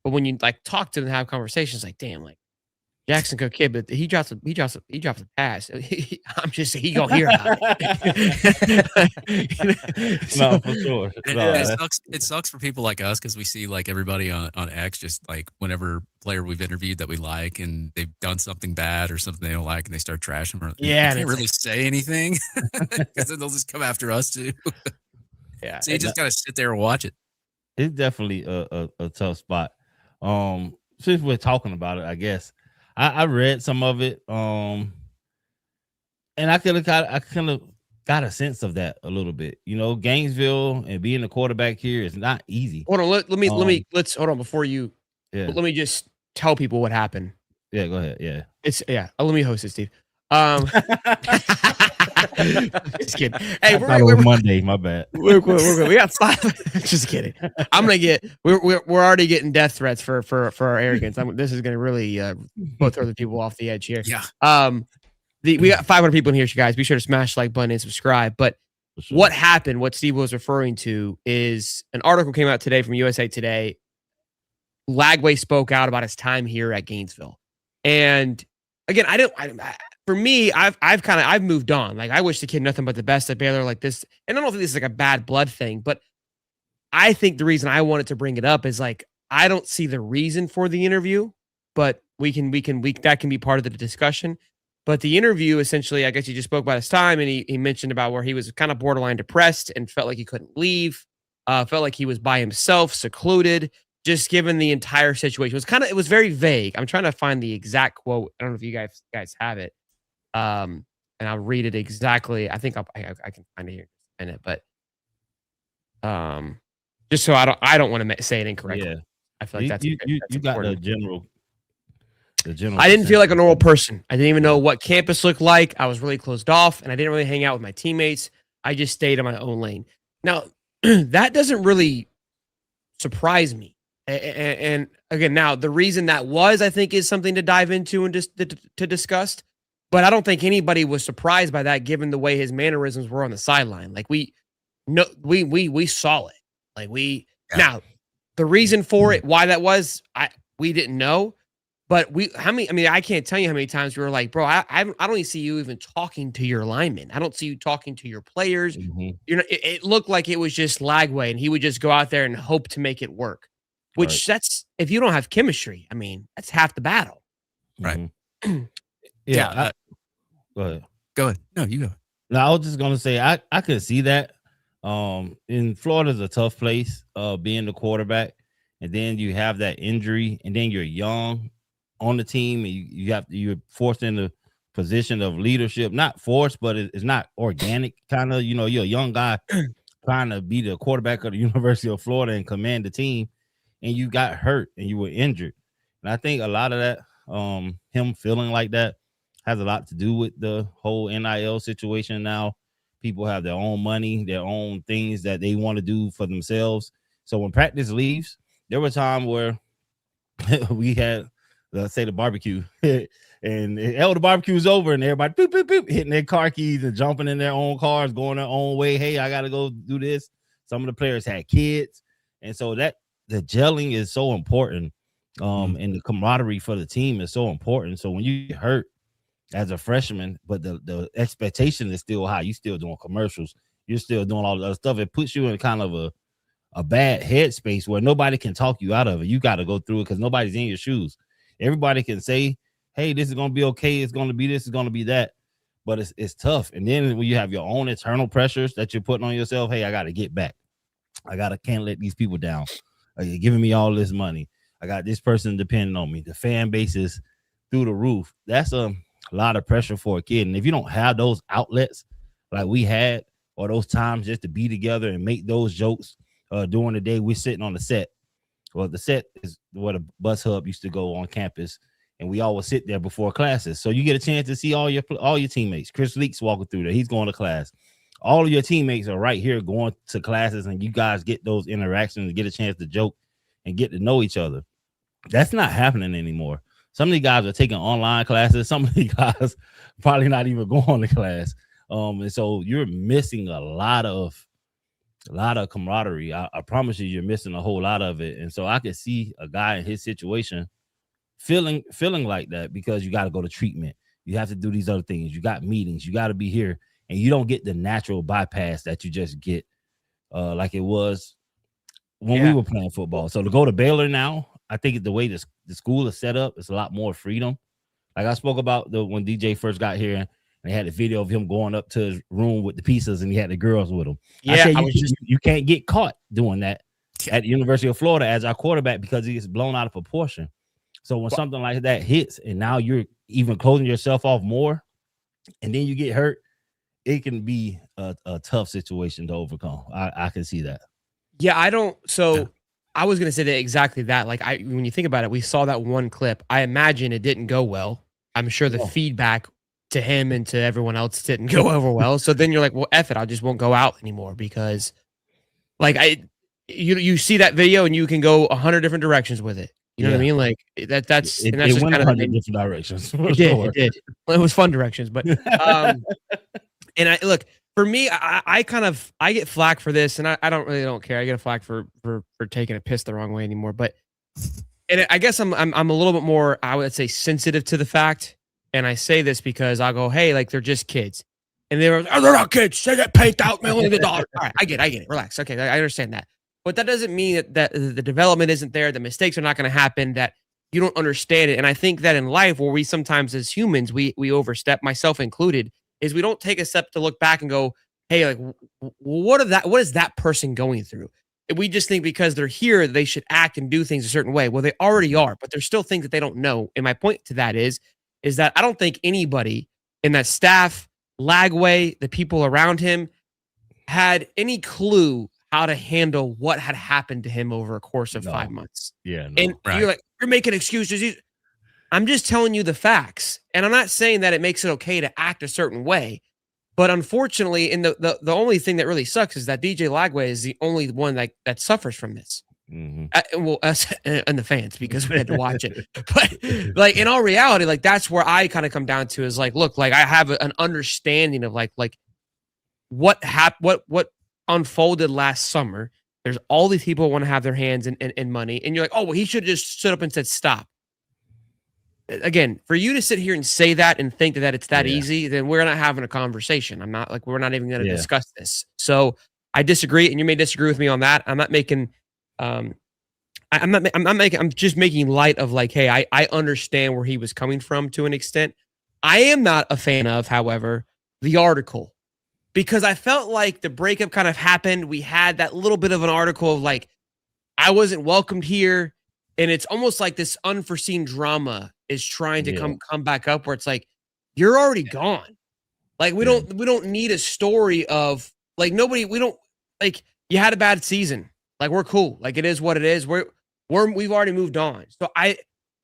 But when you like talk to them and have conversations, like, damn, like Jackson good kid, but he drops a pass. I'm just saying he gonna hear about it. No, for sure. No, It sucks for people like us because we see like everybody on X, just like whenever player we've interviewed that we like and they've done something bad or something they don't like and they start trashing them. Yeah, and They can't it's really say anything because then they'll just come after us too. Yeah, So you just gotta sit there and watch it. it's definitely a tough spot. Since we're talking about it, I guess I read some of it. And I kind of got a sense of that a little bit. You know, Gainesville and being a quarterback here is not easy. hold on. Let's hold on before you. Yeah, Let me just tell people what happened. yeah. Go ahead. Yeah. Let me host it, Steve. Just kidding. Hey, I thought it was Monday. My bad. we're good. We got 5. Just kidding. I'm gonna get. We're already getting death threats for our arrogance. This is gonna really both throw the people off the edge here. Yeah. We got 500 people in here, so guys. Be sure to smash the like button and subscribe. But For sure. what happened? What Steve was referring to is an article came out today from USA Today. Lagway spoke out about his time here at Gainesville, and again, for me, I've moved on. Like I wish the kid nothing but the best at Baylor like this. And I don't think this is like a bad blood thing, but I think the reason I wanted to bring it up is like I don't see the reason for the interview, but we that can be part of the discussion. But the interview essentially, I guess he just spoke about his time and he mentioned about where he was kind of borderline depressed and felt like he couldn't leave, felt like he was by himself, secluded, just given the entire situation. It was very vague. I'm trying to find the exact quote. I don't know if you guys have it. And I'll read it exactly. I think I can find it here in a minute, but just so I don't want to say it incorrectly. Yeah, I feel like that's you got important. the general. I didn't feel like a normal person. I didn't even know what campus looked like. I was really closed off, and I didn't really hang out with my teammates. I just stayed in my own lane. Now, that doesn't really surprise me. And again, now the reason that was, I think, is something to dive into and just to discuss. But I don't think anybody was surprised by that, given the way his mannerisms were on the sideline. Like we saw it. Like now the reason for it, why that was, we didn't know. But I can't tell you how many times we were like, bro, I don't even see you even talking to your linemen. I don't see you talking to your players. Mhm. It looked like it was just lagway, and he would just go out there and hope to make it work. Which that's, if you don't have chemistry, I mean, that's half the battle. Right. Yeah. Go ahead. Go ahead. No, you go. No, I was just gonna say I could see that. In Florida's a tough place, being the quarterback, and then you have that injury, and then you're young on the team, and you're forced in the position of leadership. Not forced, but it's not organic. Kind of, you're a young guy trying to be the quarterback of the University of Florida and command the team, and you got hurt and you were injured. And I think a lot of that, him feeling like that, has a lot to do with the whole NIL situation now. People have their own money, their own things that they want to do for themselves. So when practice leaves, there were times where we had, let's say, the barbecue, and the barbecue's over, and everybody boop, boop, boop, hitting their car keys and jumping in their own cars, going their own way. Hey, I got to go do this. Some of the players had kids. And so the gelling is so important. And the camaraderie for the team is so important. So when you get hurt as a freshman, but the expectation is still high, you still doing commercials, you're still doing all the other stuff, it puts you in kind of a bad headspace where nobody can talk you out of it. You got to go through it because nobody's in your shoes. Everybody can say, hey, this is going to be okay, it's going to be this, it's going to be that, but it's tough. And then when you have your own internal pressures that you're putting on yourself, hey, I got to get back, can't let these people down. You're giving me all this money, I got this person depending on me, the fan base is through the roof. That's a lot of pressure for a kid. And if you don't have those outlets like we had, or those times just to be together and make those jokes during the day, we're sitting on the set. Well, the set is where the bus hub used to go on campus, and we always sit there before classes. So you get a chance to see all your teammates. Chris Leak's walking through there. He's going to class. All of your teammates are right here going to classes, and you guys get those interactions and get a chance to joke and get to know each other. That's not happening anymore. Some of the guys are taking online classes. Some of the guys probably not even going to class. And so you're missing a lot of camaraderie. I promise you're missing a whole lot of it. And so I could see a guy in his situation feeling like that, because you got to go to treatment. You have to do these other things. You got meetings. You got to be here, and you don't get the natural bypass that you just get like it was when we were playing football. So to go to Baylor now, I think the way the school is set up, it's a lot more freedom. Like I spoke about when DJ first got here, and they had a video of him going up to his room with the pizzas, and he had the girls with him. Yeah, you can't get caught doing that at the University of Florida as our quarterback, because he gets blown out of proportion. So when something like that hits, and now you're even closing yourself off more, and then you get hurt, it can be a tough situation to overcome. I can see that. Yeah, I don't. So I was going to say that exactly that. Like when you think about it, we saw that one clip. I imagine it didn't go well. I'm sure the feedback to him and to everyone else didn't go over well. So then you're like, well, F it, I just won't go out anymore, because like you see that video and you can go 100 different directions with it. You know what I mean? Like that's it just went kind of 100 different directions. It did. Well, it was fun directions, but and I look, for me, I get flack for this, and I don't care. I get a flack for taking a piss the wrong way anymore. But and I guess I'm a little bit more, I would say, sensitive to the fact and I say this because I'll go, hey, like they're just kids. And they're not kids. They get paid out millions of dollars. All right, I get it. Relax. Okay, I understand that. But that doesn't mean that the development isn't there. The mistakes are not going to happen, that you don't understand it. And I think that in life, where we sometimes as humans, we overstep, myself included, is we don't take a step to look back and go, hey, like, what is that person going through? We just think because they're here, they should act and do things a certain way. Well, they already are, but there's still things that they don't know. And my point to that is that I don't think anybody in that staff, Lagway, the people around him, had any clue how to handle what had happened to him over a course of 5 months. Yeah. No. And you're like, you're making excuses. I'm just telling you the facts. And I'm not saying that it makes it okay to act a certain way. But unfortunately, in the only thing that really sucks is that DJ Lagway is the only one that suffers from this. Well, us and the fans, because we had to watch it. But like in all reality, like that's where I kind of come down to is like, look, like I have an understanding of like what unfolded last summer. There's all these people who want to have their hands in money, and you're like, oh well, he should have just stood up and said stop. Again, for you to sit here and say that and think that it's that easy, then we're not having a conversation. We're not even going to discuss this. So I disagree, and you may disagree with me on that. I'm not making, I'm just making light of like, hey, I understand where he was coming from to an extent. I am not a fan of, however, the article, because I felt like the breakup kind of happened. We had that little bit of an article of like, I wasn't welcomed here. And it's almost like this unforeseen drama is trying to come back up, where it's like, you're already gone. Like we don't need a story of like we don't like you had a bad season. Like we're cool. Like it is what it is. We've already moved on. So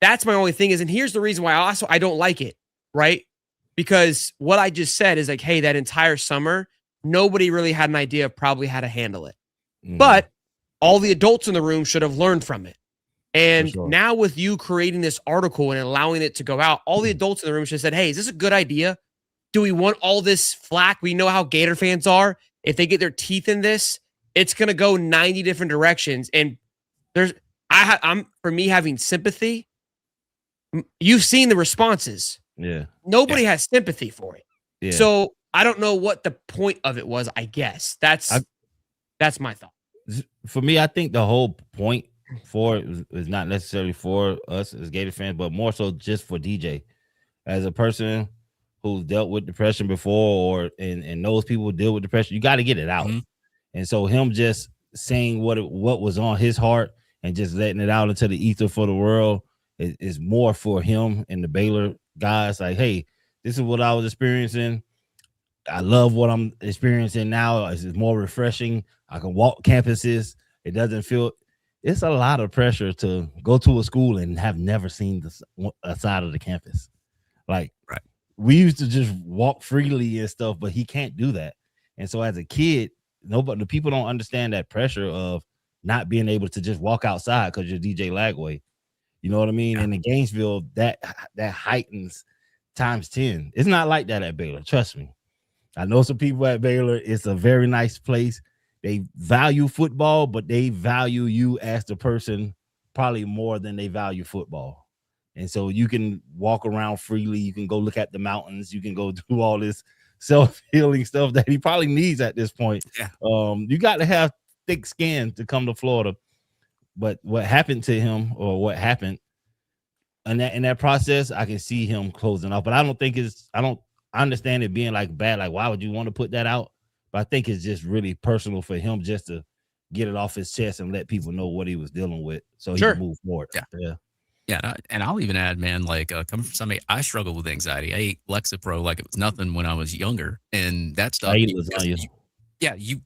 that's my only thing is, and here's the reason why I don't like it, right? Because what I just said is like, hey, that entire summer, nobody really had an idea of probably how to handle it. But all the adults in the room should have learned from it. And now with you creating this article and allowing it to go out, all the adults in the room should have said, hey, is this a good idea? Do we want all this flack? We know how Gator fans are. If they get their teeth in this, it's going to go 90 different directions. And I'm for me having sympathy. You've seen the responses. Yeah. Nobody has sympathy for it. Yeah. So I don't know what the point of it was, I guess. That's my thought. For me, I think the whole point for it is not necessarily for us as Gator fans, but more so just for DJ. As a person who's dealt with depression before and knows people deal with depression, you got to get it out. And so him just saying what was on his heart and just letting it out into the ether for the world is more for him and the Baylor guys. Like, hey, this is what I was experiencing. I love what I'm experiencing now. It's more refreshing. I can walk campuses. It doesn't feel... It's a lot of pressure to go to a school and have never seen a side of the campus. Like, we used to just walk freely and stuff, but he can't do that. And so as a kid, the people don't understand that pressure of not being able to just walk outside because you're DJ Lagway. You know what I mean? And in Gainesville, that heightens times 10. It's not like that at Baylor. Trust me. I know some people at Baylor. It's a very nice place. They value football, but they value you as the person probably more than they value football. And so you can walk around freely. You can go look at the mountains. You can go do all this self-healing stuff that he probably needs at this point. You got to have thick skin to come to Florida. But what happened to him, or what happened in that process, I can see him closing off. But I don't think I understand it being like bad. Like, why would you want to put that out? But I think it's just really personal for him just to get it off his chest and let people know what he was dealing with so he can move forward. Yeah. And I'll even add, man, like coming from somebody, I struggled with anxiety. I ate Lexapro like it was nothing when I was younger. And that stuff. You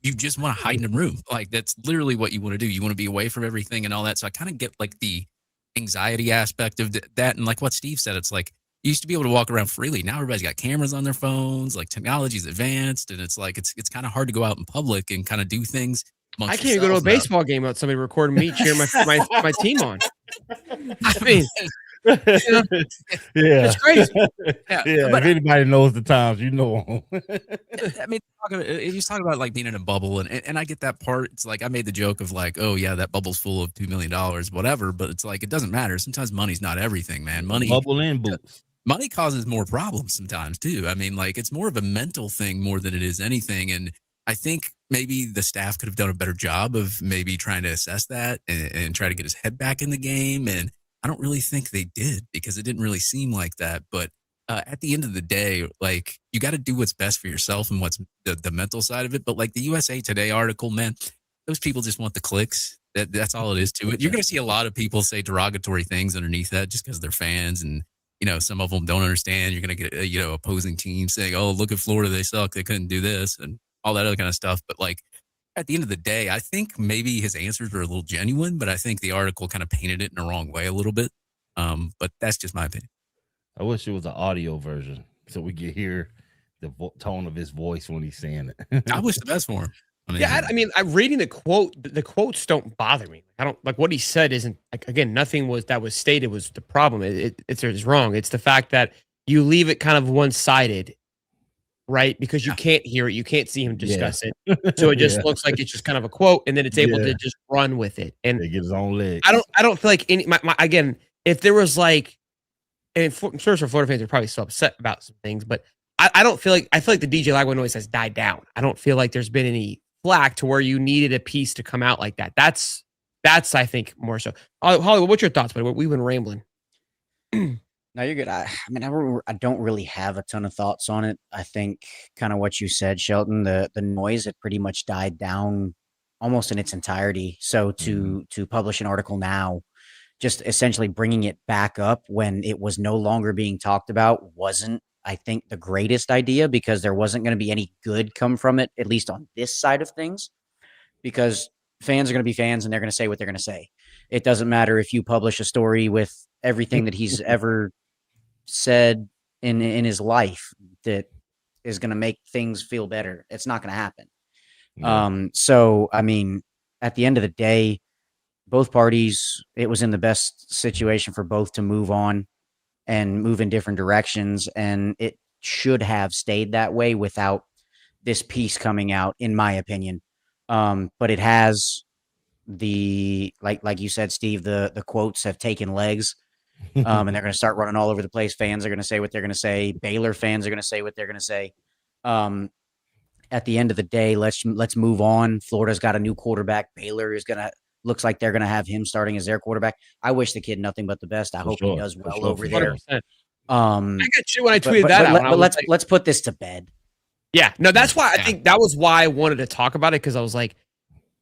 just want to hide in a room. Like that's literally what you want to do. You want to be away from everything and all that. So I kind of get like the anxiety aspect of that. And like what Steve said, it's like, you used to be able to walk around freely. Now everybody's got cameras on their phones. Like technology's advanced, and it's like it's kind of hard to go out in public and kind of do things. I can't even go to a baseball game without somebody recording me cheering my team on. I mean, it's crazy. If anybody knows the times, you know. I mean, he's talking about like being in a bubble, and I get that part. It's like I made the joke of like, oh yeah, that bubble's full of $2 million, whatever. But it's like it doesn't matter. Sometimes money's not everything, man. Money bubble in boots. money causes more problems sometimes too. I mean, like it's more of a mental thing more than it is anything. And I think maybe the staff could have done a better job of maybe trying to assess that and try to get his head back in the game. And I don't really think they did because it didn't really seem like that. But at the end of the day, like you got to do what's best for yourself and what's the mental side of it. But like the USA Today article, man, those people just want the clicks. That's all it is to it. You're going to see a lot of people say derogatory things underneath that just because they're fans and some of them don't understand. You're going to get, opposing teams saying, oh, look at Florida. They suck. They couldn't do this and all that other kind of stuff. But like at the end of the day, I think maybe his answers were a little genuine, but I think the article kind of painted it in the wrong way a little bit. But that's just my opinion. I wish it was an audio version so we could hear the tone of his voice when he's saying it. I wish the best for him. I'm reading the quote. The quotes don't bother me. I don't like what he said. Isn't like, again, nothing that was stated was the problem. It's wrong. It's the fact that you leave it kind of one-sided, right? Because you can't hear it, you can't see him discuss it, so it just looks like it's just kind of a quote, and then it's able to just run with it. And they get his own leg. I don't feel like any. Again, if there was like, and I'm sure Florida fans are probably still upset about some things, but I don't feel like the DJ Lagway noise has died down. I don't feel like there's been any flack to where you needed a piece to come out like that. That's I think more so. Hollywood, what's your thoughts? But we've been rambling. No, you're good. I don't really have a ton of thoughts on it. I think kind of what you said, Shelton. The noise had pretty much died down almost in its entirety. So to publish an article now, just essentially bringing it back up when it was no longer being talked about, wasn't, I think, the greatest idea, because there wasn't going to be any good come from it, at least on this side of things, because fans are going to be fans and they're going to say what they're going to say. It doesn't matter if you publish a story with everything that he's ever said in his life that is going to make things feel better. It's not going to happen. Yeah. So, I mean, at the end of the day, both parties, it was in the best situation for both to move on and move in different directions. And it should have stayed that way without this piece coming out, in my opinion. But it has like you said, Steve, the quotes have taken legs. And they're going to start running all over the place. Fans are going to say what they're going to say. Baylor fans are going to say what they're going to say. At the end of the day, let's move on. Florida's got a new quarterback. Baylor looks like they're going to have him starting as their quarterback. I wish the kid nothing but the best. I hope he does well over there. I got you when I tweeted that out. But let's put this to bed. Yeah, no, that's why I think that was why I wanted to talk about it, because I was like,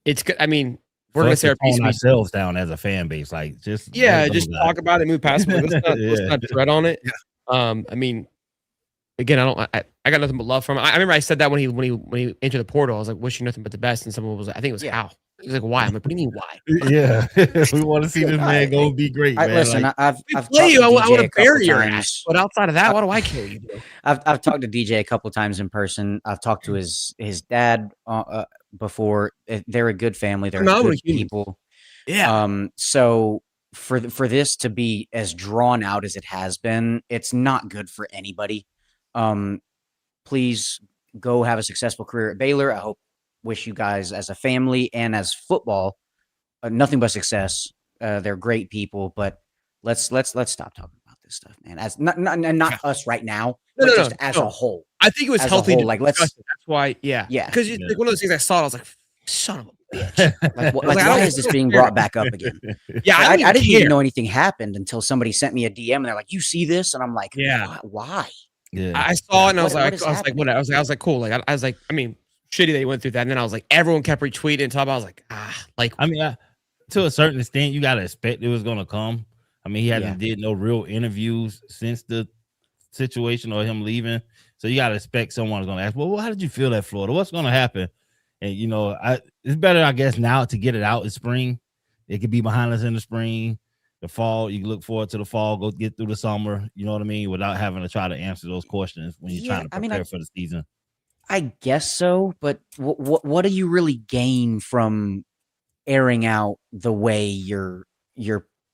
it's good. I mean, we're going to say our piece ourselves down as a fan base, like just talk about it, move past it. Let's not tread on it. Yeah. I mean, again, I got nothing but love from him. I remember I said that when he entered the portal. I was like, wishing nothing but the best, and someone was like, I think it was Hal. He was like, why? I'm like, what do you mean why? Yeah, we want to see this man go be great, man. Listen, like, I've play you. I want to bury your ass. But outside of that, what do I care you do? I've talked to DJ a couple times in person. I've talked to his dad before. They're a good family. They're good people. Yeah. So for this to be as drawn out as it has been, it's not good for anybody. Please go have a successful career at Baylor. I wish you guys as a family and as football nothing but success. They're great people, but let's stop talking about this stuff, man. As not us right now, but just as a whole. I think it was healthy. Like that's why, yeah. Because like one of those things I saw, I was like, son of a bitch. Why is this being brought back up again? Yeah, I didn't even know anything happened until somebody sent me a DM and they're like, "You see this?" And I'm like, "Yeah, why?" Yeah, I saw it and I was like, cool. Like I was like, I mean, shitty that he went through that. And then I was like, everyone kept retweeting and talking. I was like, I mean, to a certain extent, you gotta expect it was gonna come. I mean, he hasn't did no real interviews since the situation or him leaving, so you gotta expect someone's gonna ask, well, how did you feel at Florida? What's gonna happen? And it's better, I guess, now to get it out in spring. It could be behind us in the spring, the fall. You can look forward to the fall, go get through the summer. You know what I mean? Without having to try to answer those questions when you're trying to prepare for the season. I guess so, but what do you really gain from airing out the way your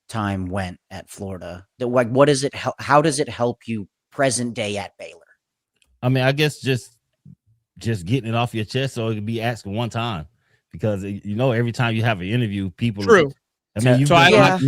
time went at Florida? What does it? How does it help you present day at Baylor? I mean, I guess just getting it off your chest so it can be asked one time, because every time you have an interview, people I mean, you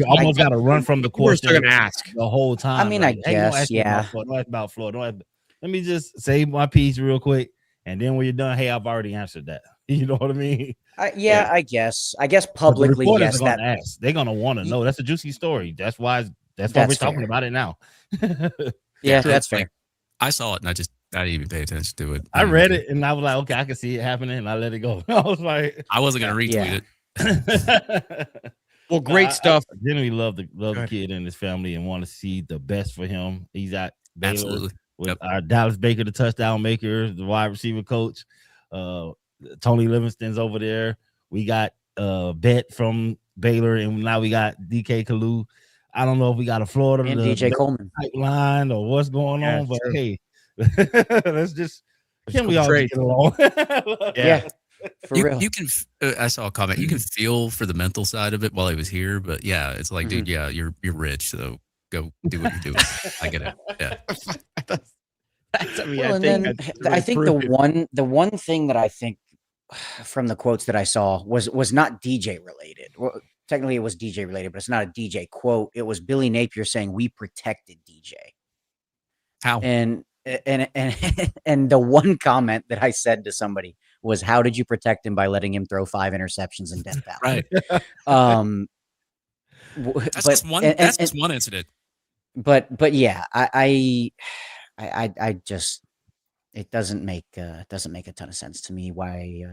almost got to run from the We're still question going to ask. the whole time. I mean, like, I hey, don't guess, ask me about Florida. Don't ask about Florida. Let me just say my piece real quick, and then when you're done, hey, I've already answered that. You know what I mean? I guess publicly, But the yes. reporters are gonna ask. They're gonna want to know. That's a juicy story. That's why we're talking about it now. Yeah, that's fair. Like, I saw it and I didn't even pay attention to it. I read it and I was like, okay, I can see it happening, and I let it go. I was like, I wasn't gonna retweet it. Well, great stuff. I genuinely love the kid and his family and want to see the best for him. He's at Baylor. Absolutely. With our Dallas Baker, the touchdown maker, the wide receiver coach. Tony Livingston's over there. We got Bet from Baylor, and now we got DK Kalu. I don't know if we got a Florida and DJ Coleman pipeline or what's going on, but true. hey, let's just can we all get along? Yeah, for real. You can. I saw a comment. You can feel for the mental side of it while he was here, but yeah, it's like, dude, yeah, you're rich, so go do what you're doing. I get it. Yeah. I think the one thing that I think from the quotes that I saw was not DJ related. Well, technically it was DJ related, but it's not a DJ quote. It was Billy Napier saying we protected DJ. How? And the one comment that I said to somebody was, "How did you protect him by letting him throw 5 interceptions in Death Valley?" Right. That's just one incident. But yeah, I just it doesn't make a ton of sense to me why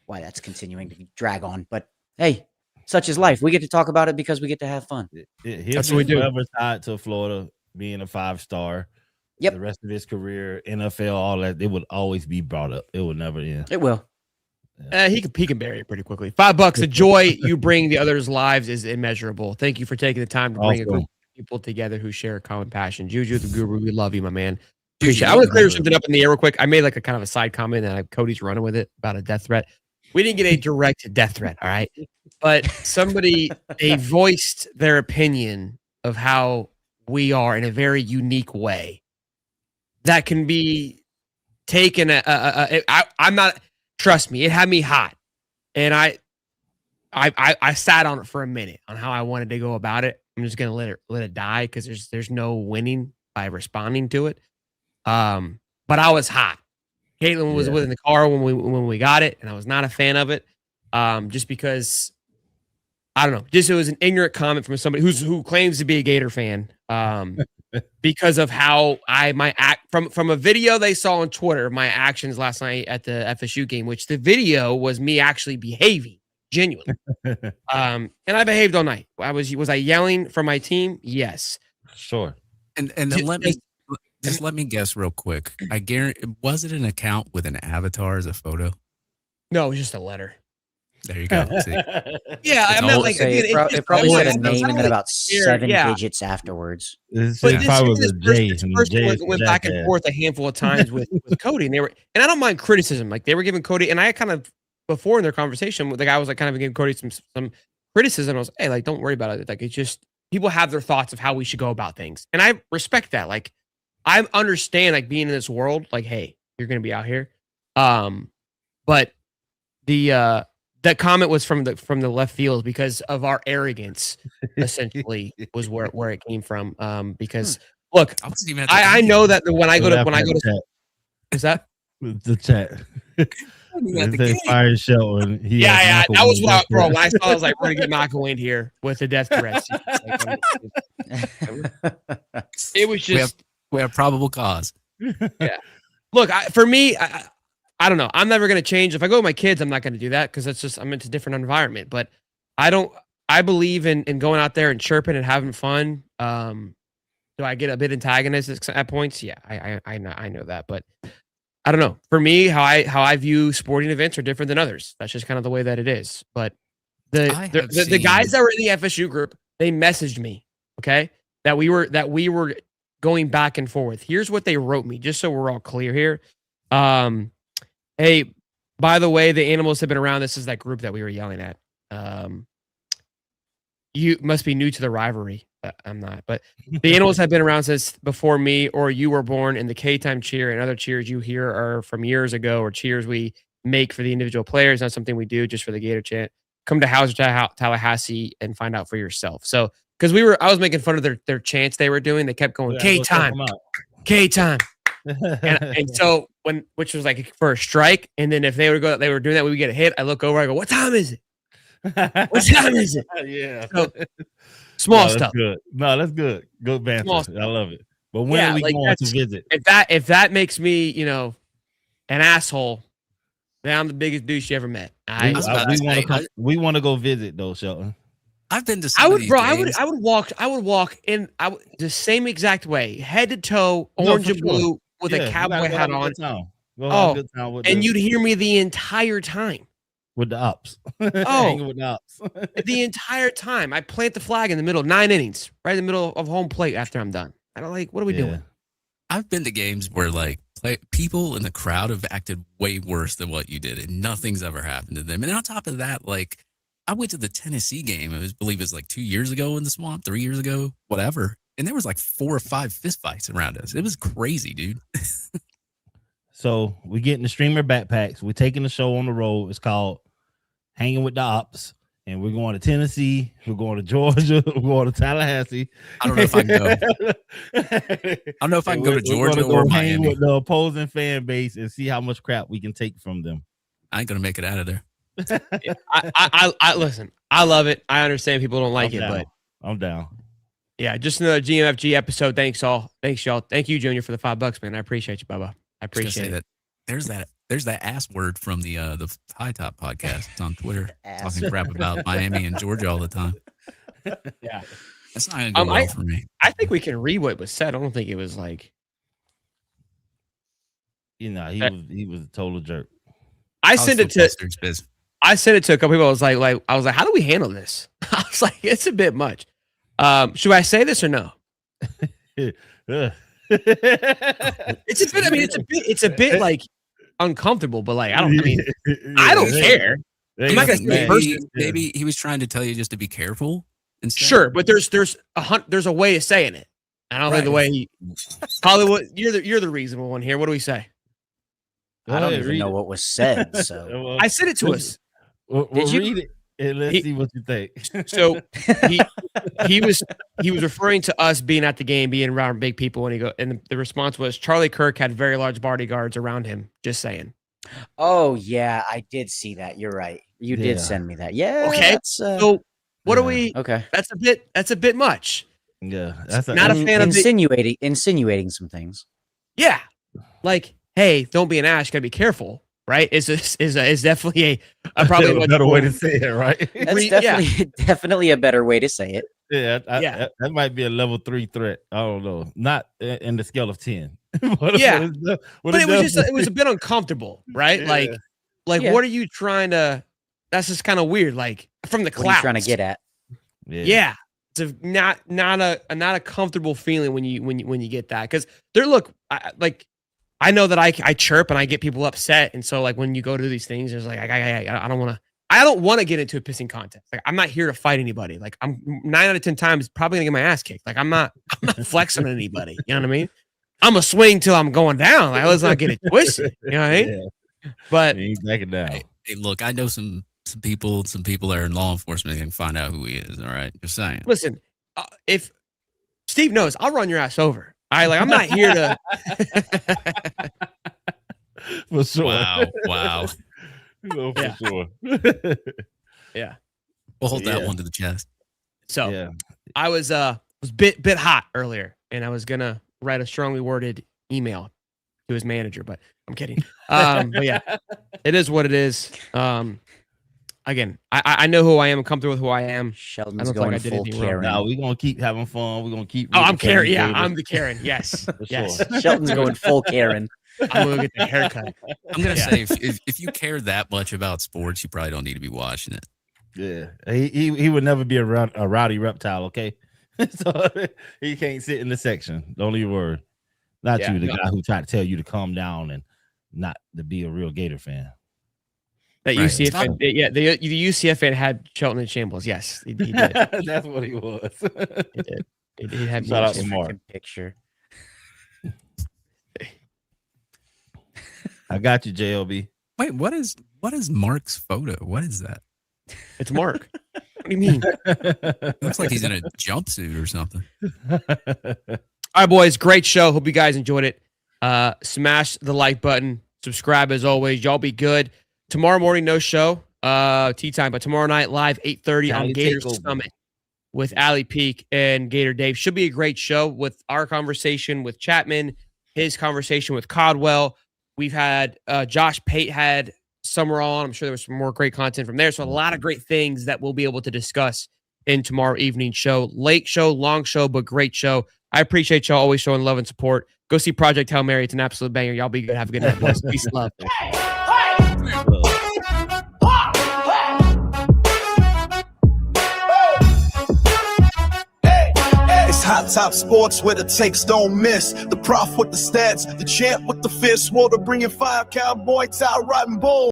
that's continuing to drag on. But hey, such is life. We get to talk about it because we get to have fun. That's what we do. Forever tied to Florida being a 5-star. Yep. The rest of his career, NFL, all that, it would always be brought up. It would never end. It will. He can bury it pretty quickly. $5. The joy you bring to others' lives is immeasurable. Thank you for taking the time to bring a group of people together who share a common passion. Juju the Guru, we love you, my man. Appreciate it. I want to clear something up in the air real quick. I made like a kind of a side comment, and Cody's running with it about a death threat. We didn't get a direct death threat, all right? But they voiced their opinion of how we are in a very unique way that can be taken. I'm not. Trust me, it had me hot, and I sat on it for a minute on how I wanted to go about it. I'm just gonna let it die because there's no winning by responding to it. But I was hot. Caitlin was in the car when we got it, and I was not a fan of it. Just because I don't know. Just it was an ignorant comment from somebody who claims to be a Gator fan. Because of how my act from a video they saw on Twitter, my actions last night at the FSU game, which the video was me actually behaving genuinely. And I behaved all night. Was I yelling for my team? Yes. Sure. And let me guess real quick. I guarantee, was it an account with an avatar as a photo? No, it was just a letter. There you go. See? Yeah, I meant like it probably said a name and then about 7 digits afterwards. But probably was a J. This person went back and forth a handful of times with Cody, and I don't mind criticism. Like they were giving Cody, and I kind of before in their conversation, the guy was like kind of giving Cody some criticism. I was, hey, like don't worry about it. Like it's just people have their thoughts of how we should go about things, and I respect that. Like I understand like being in this world. Like hey, you're gonna be out here, but that comment was from the left field because of our arrogance, essentially, was where it came from. Because look, I know that when I go to is that the chat? It's fire show and that was what bro. When I saw, I was like, we're gonna get McElwain here with the death threats. It was just we have probable cause. Yeah. Look, for me, I don't know. I'm never going to change. If I go with my kids, I'm not going to do that because I'm into a different environment. But I believe in going out there and chirping and having fun. Do I get a bit antagonistic at points? Yeah, I know that. But I don't know. For me, how I view sporting events are different than others. That's just kind of the way that it is. But the guys that were in the FSU group, they messaged me, okay, that we were going back and forth. Here's what they wrote me, just so we're all clear here. Hey, by the way, the animals have been around. This is that group that we were yelling at. You must be new to the rivalry. I'm not. But the animals have been around since before me or you were born, and the K-time cheer and other cheers you hear are from years ago or cheers we make for the individual players, not something we do just for the Gator chant. come to Hauser Tallahassee and find out for yourself. So because I was making fun of their chants they were doing. They kept going K time, K time, and so which was like for a strike. And then if they were doing that, we would get a hit. I look over, I go, what time is it? What time is it? Yeah. So, small stuff. Good. No, that's good. Good banter. I love it. But when are we going to visit? If that makes me, an asshole, then I'm the biggest douche you ever met. We want to go visit though, Shelton. I've been to some of these games. I would walk in the same exact way, head to toe, orange and blue with a cowboy hat on. And you'd hear me the entire time. With the ups. Hanging with the ups. The entire time. I plant the flag in the middle, 9 innings, right in the middle of home plate after I'm done. I don't what are we doing? I've been to games where people in the crowd have acted way worse than what you did, and nothing's ever happened to them. And on top of that, I went to the Tennessee game. I believe it was 2 years ago in the swamp, 3 years ago, whatever. And there was 4 or 5 fistfights around us. It was crazy, dude. So we getting the streamer backpacks. We're taking the show on the road. It's called Hanging with the Ops. And we're going to Tennessee. We're going to Georgia. We're going to Tallahassee. I don't know if I can go. I don't know if I can go to Georgia or Miami. Hang with the opposing fan base and see how much crap we can take from them. I ain't going to make it out of there. I listen. I love it. I understand people don't like but I'm down. Yeah, just another GMFG episode. Thanks all. Thanks y'all. Thank you, Junior, for the $5, man. I appreciate you, Bubba. I appreciate it. There's that ass word from the High Top podcast. It's on Twitter, talking crap about Miami and Georgia all the time. Yeah, that's not gonna go well for me. I think we can read what was said. I don't think it was he was a total jerk. I sent it to a couple people. I was like, how do we handle this? I was like, it's a bit much. Should I say this or no? It's a bit. I mean, it's a bit uncomfortable, but I don't care. I'm not gonna say maybe he was trying to tell you just to be careful. Instead. Sure, but there's a way of saying it. I don't think the way Hollywood. You're the reasonable one here. What do we say? I don't even know what was said. So I sent it to us. Did you read it? And let's see what you think. So he was referring to us being at the game, being around big people, and the response was Charlie Kirk had very large bodyguards around him. Just saying. Oh yeah, I did see that. You're right. You did send me that. Yeah. Okay. So what are we? Okay. That's a bit much. Yeah. That's not a fan of insinuating some things. Yeah. Hey, don't be an ass. Gotta be careful. Right? Is definitely a probably a better way to say it, right? That's definitely a better way to say it. Yeah, that might be a level 3 threat. I don't know. Not in the scale of 10. But it was a bit uncomfortable, right? Yeah. What are you trying to? That's just kind of weird. From the clouds. What are you trying to get at? Yeah. It's not a comfortable feeling when you get that, because I know that I chirp and I get people upset, and so when you go to these things, there's I don't want to get into a pissing contest. I'm not here to fight anybody. I'm 9 out of 10 times probably gonna get my ass kicked. I'm not flexing on anybody. You know what I mean? I'm gonna swing till I'm going down. Let's not get it twisted. You know what I mean? Yeah. But back it down. Hey, look, I know some people that are in law enforcement that can find out who he is. All right, just saying. Listen, if Steve knows, I'll run your ass over. I'm not here to. For sure. Wow. For sure. Yeah. We'll hold that one to the chest. So I was bit hot earlier, and I was gonna write a strongly worded email to his manager, but I'm kidding. But yeah, it is what it is. Again, I know who I am. I'm comfortable with who I am. Sheldon's going full Karen. No, we're gonna keep having fun. We're gonna keep. Oh, I'm Karen. Yeah, I'm the Karen. Yes, yes. Sure. Sheldon's going full Karen. I'm gonna get the haircut. I'm gonna say if you care that much about sports, you probably don't need to be watching it. Yeah, he would never be a rowdy reptile. Okay, so he can't sit in the section. Don't leave a word. Not you, the guy who tried to tell you to calm down and not to be a real Gator fan. That UCF fan, the UCF fan had Shelton in shambles. Yes, he did. That's what he was. He did. He had shout out to Mark. Picture. I got you, JLB. Wait, what is Mark's photo? What is that? It's Mark. What do you mean? Looks like he's in a jumpsuit or something. All right, boys. Great show. Hope you guys enjoyed it. Smash the like button. Subscribe as always. Y'all be good. Tomorrow morning, no show. Tea time, but tomorrow night live 8:30 on Gators Summit with Allie Peak and Gator Dave. Should be a great show with our conversation with Chatman, his conversation with Codwell. We've had Josh Pate had Summer on. I'm sure there was some more great content from there. So a lot of great things that we'll be able to discuss in tomorrow evening show. Late show, long show, but great show. I appreciate y'all always showing love and support. Go see Project Hail Mary. It's an absolute banger. Y'all be good. Have a good night, boys. Peace and love. It's Hot Top Sports where the takes don't miss. The prof with the stats, the champ with the fist. Water bringing fire, cowboy, tie riding bull.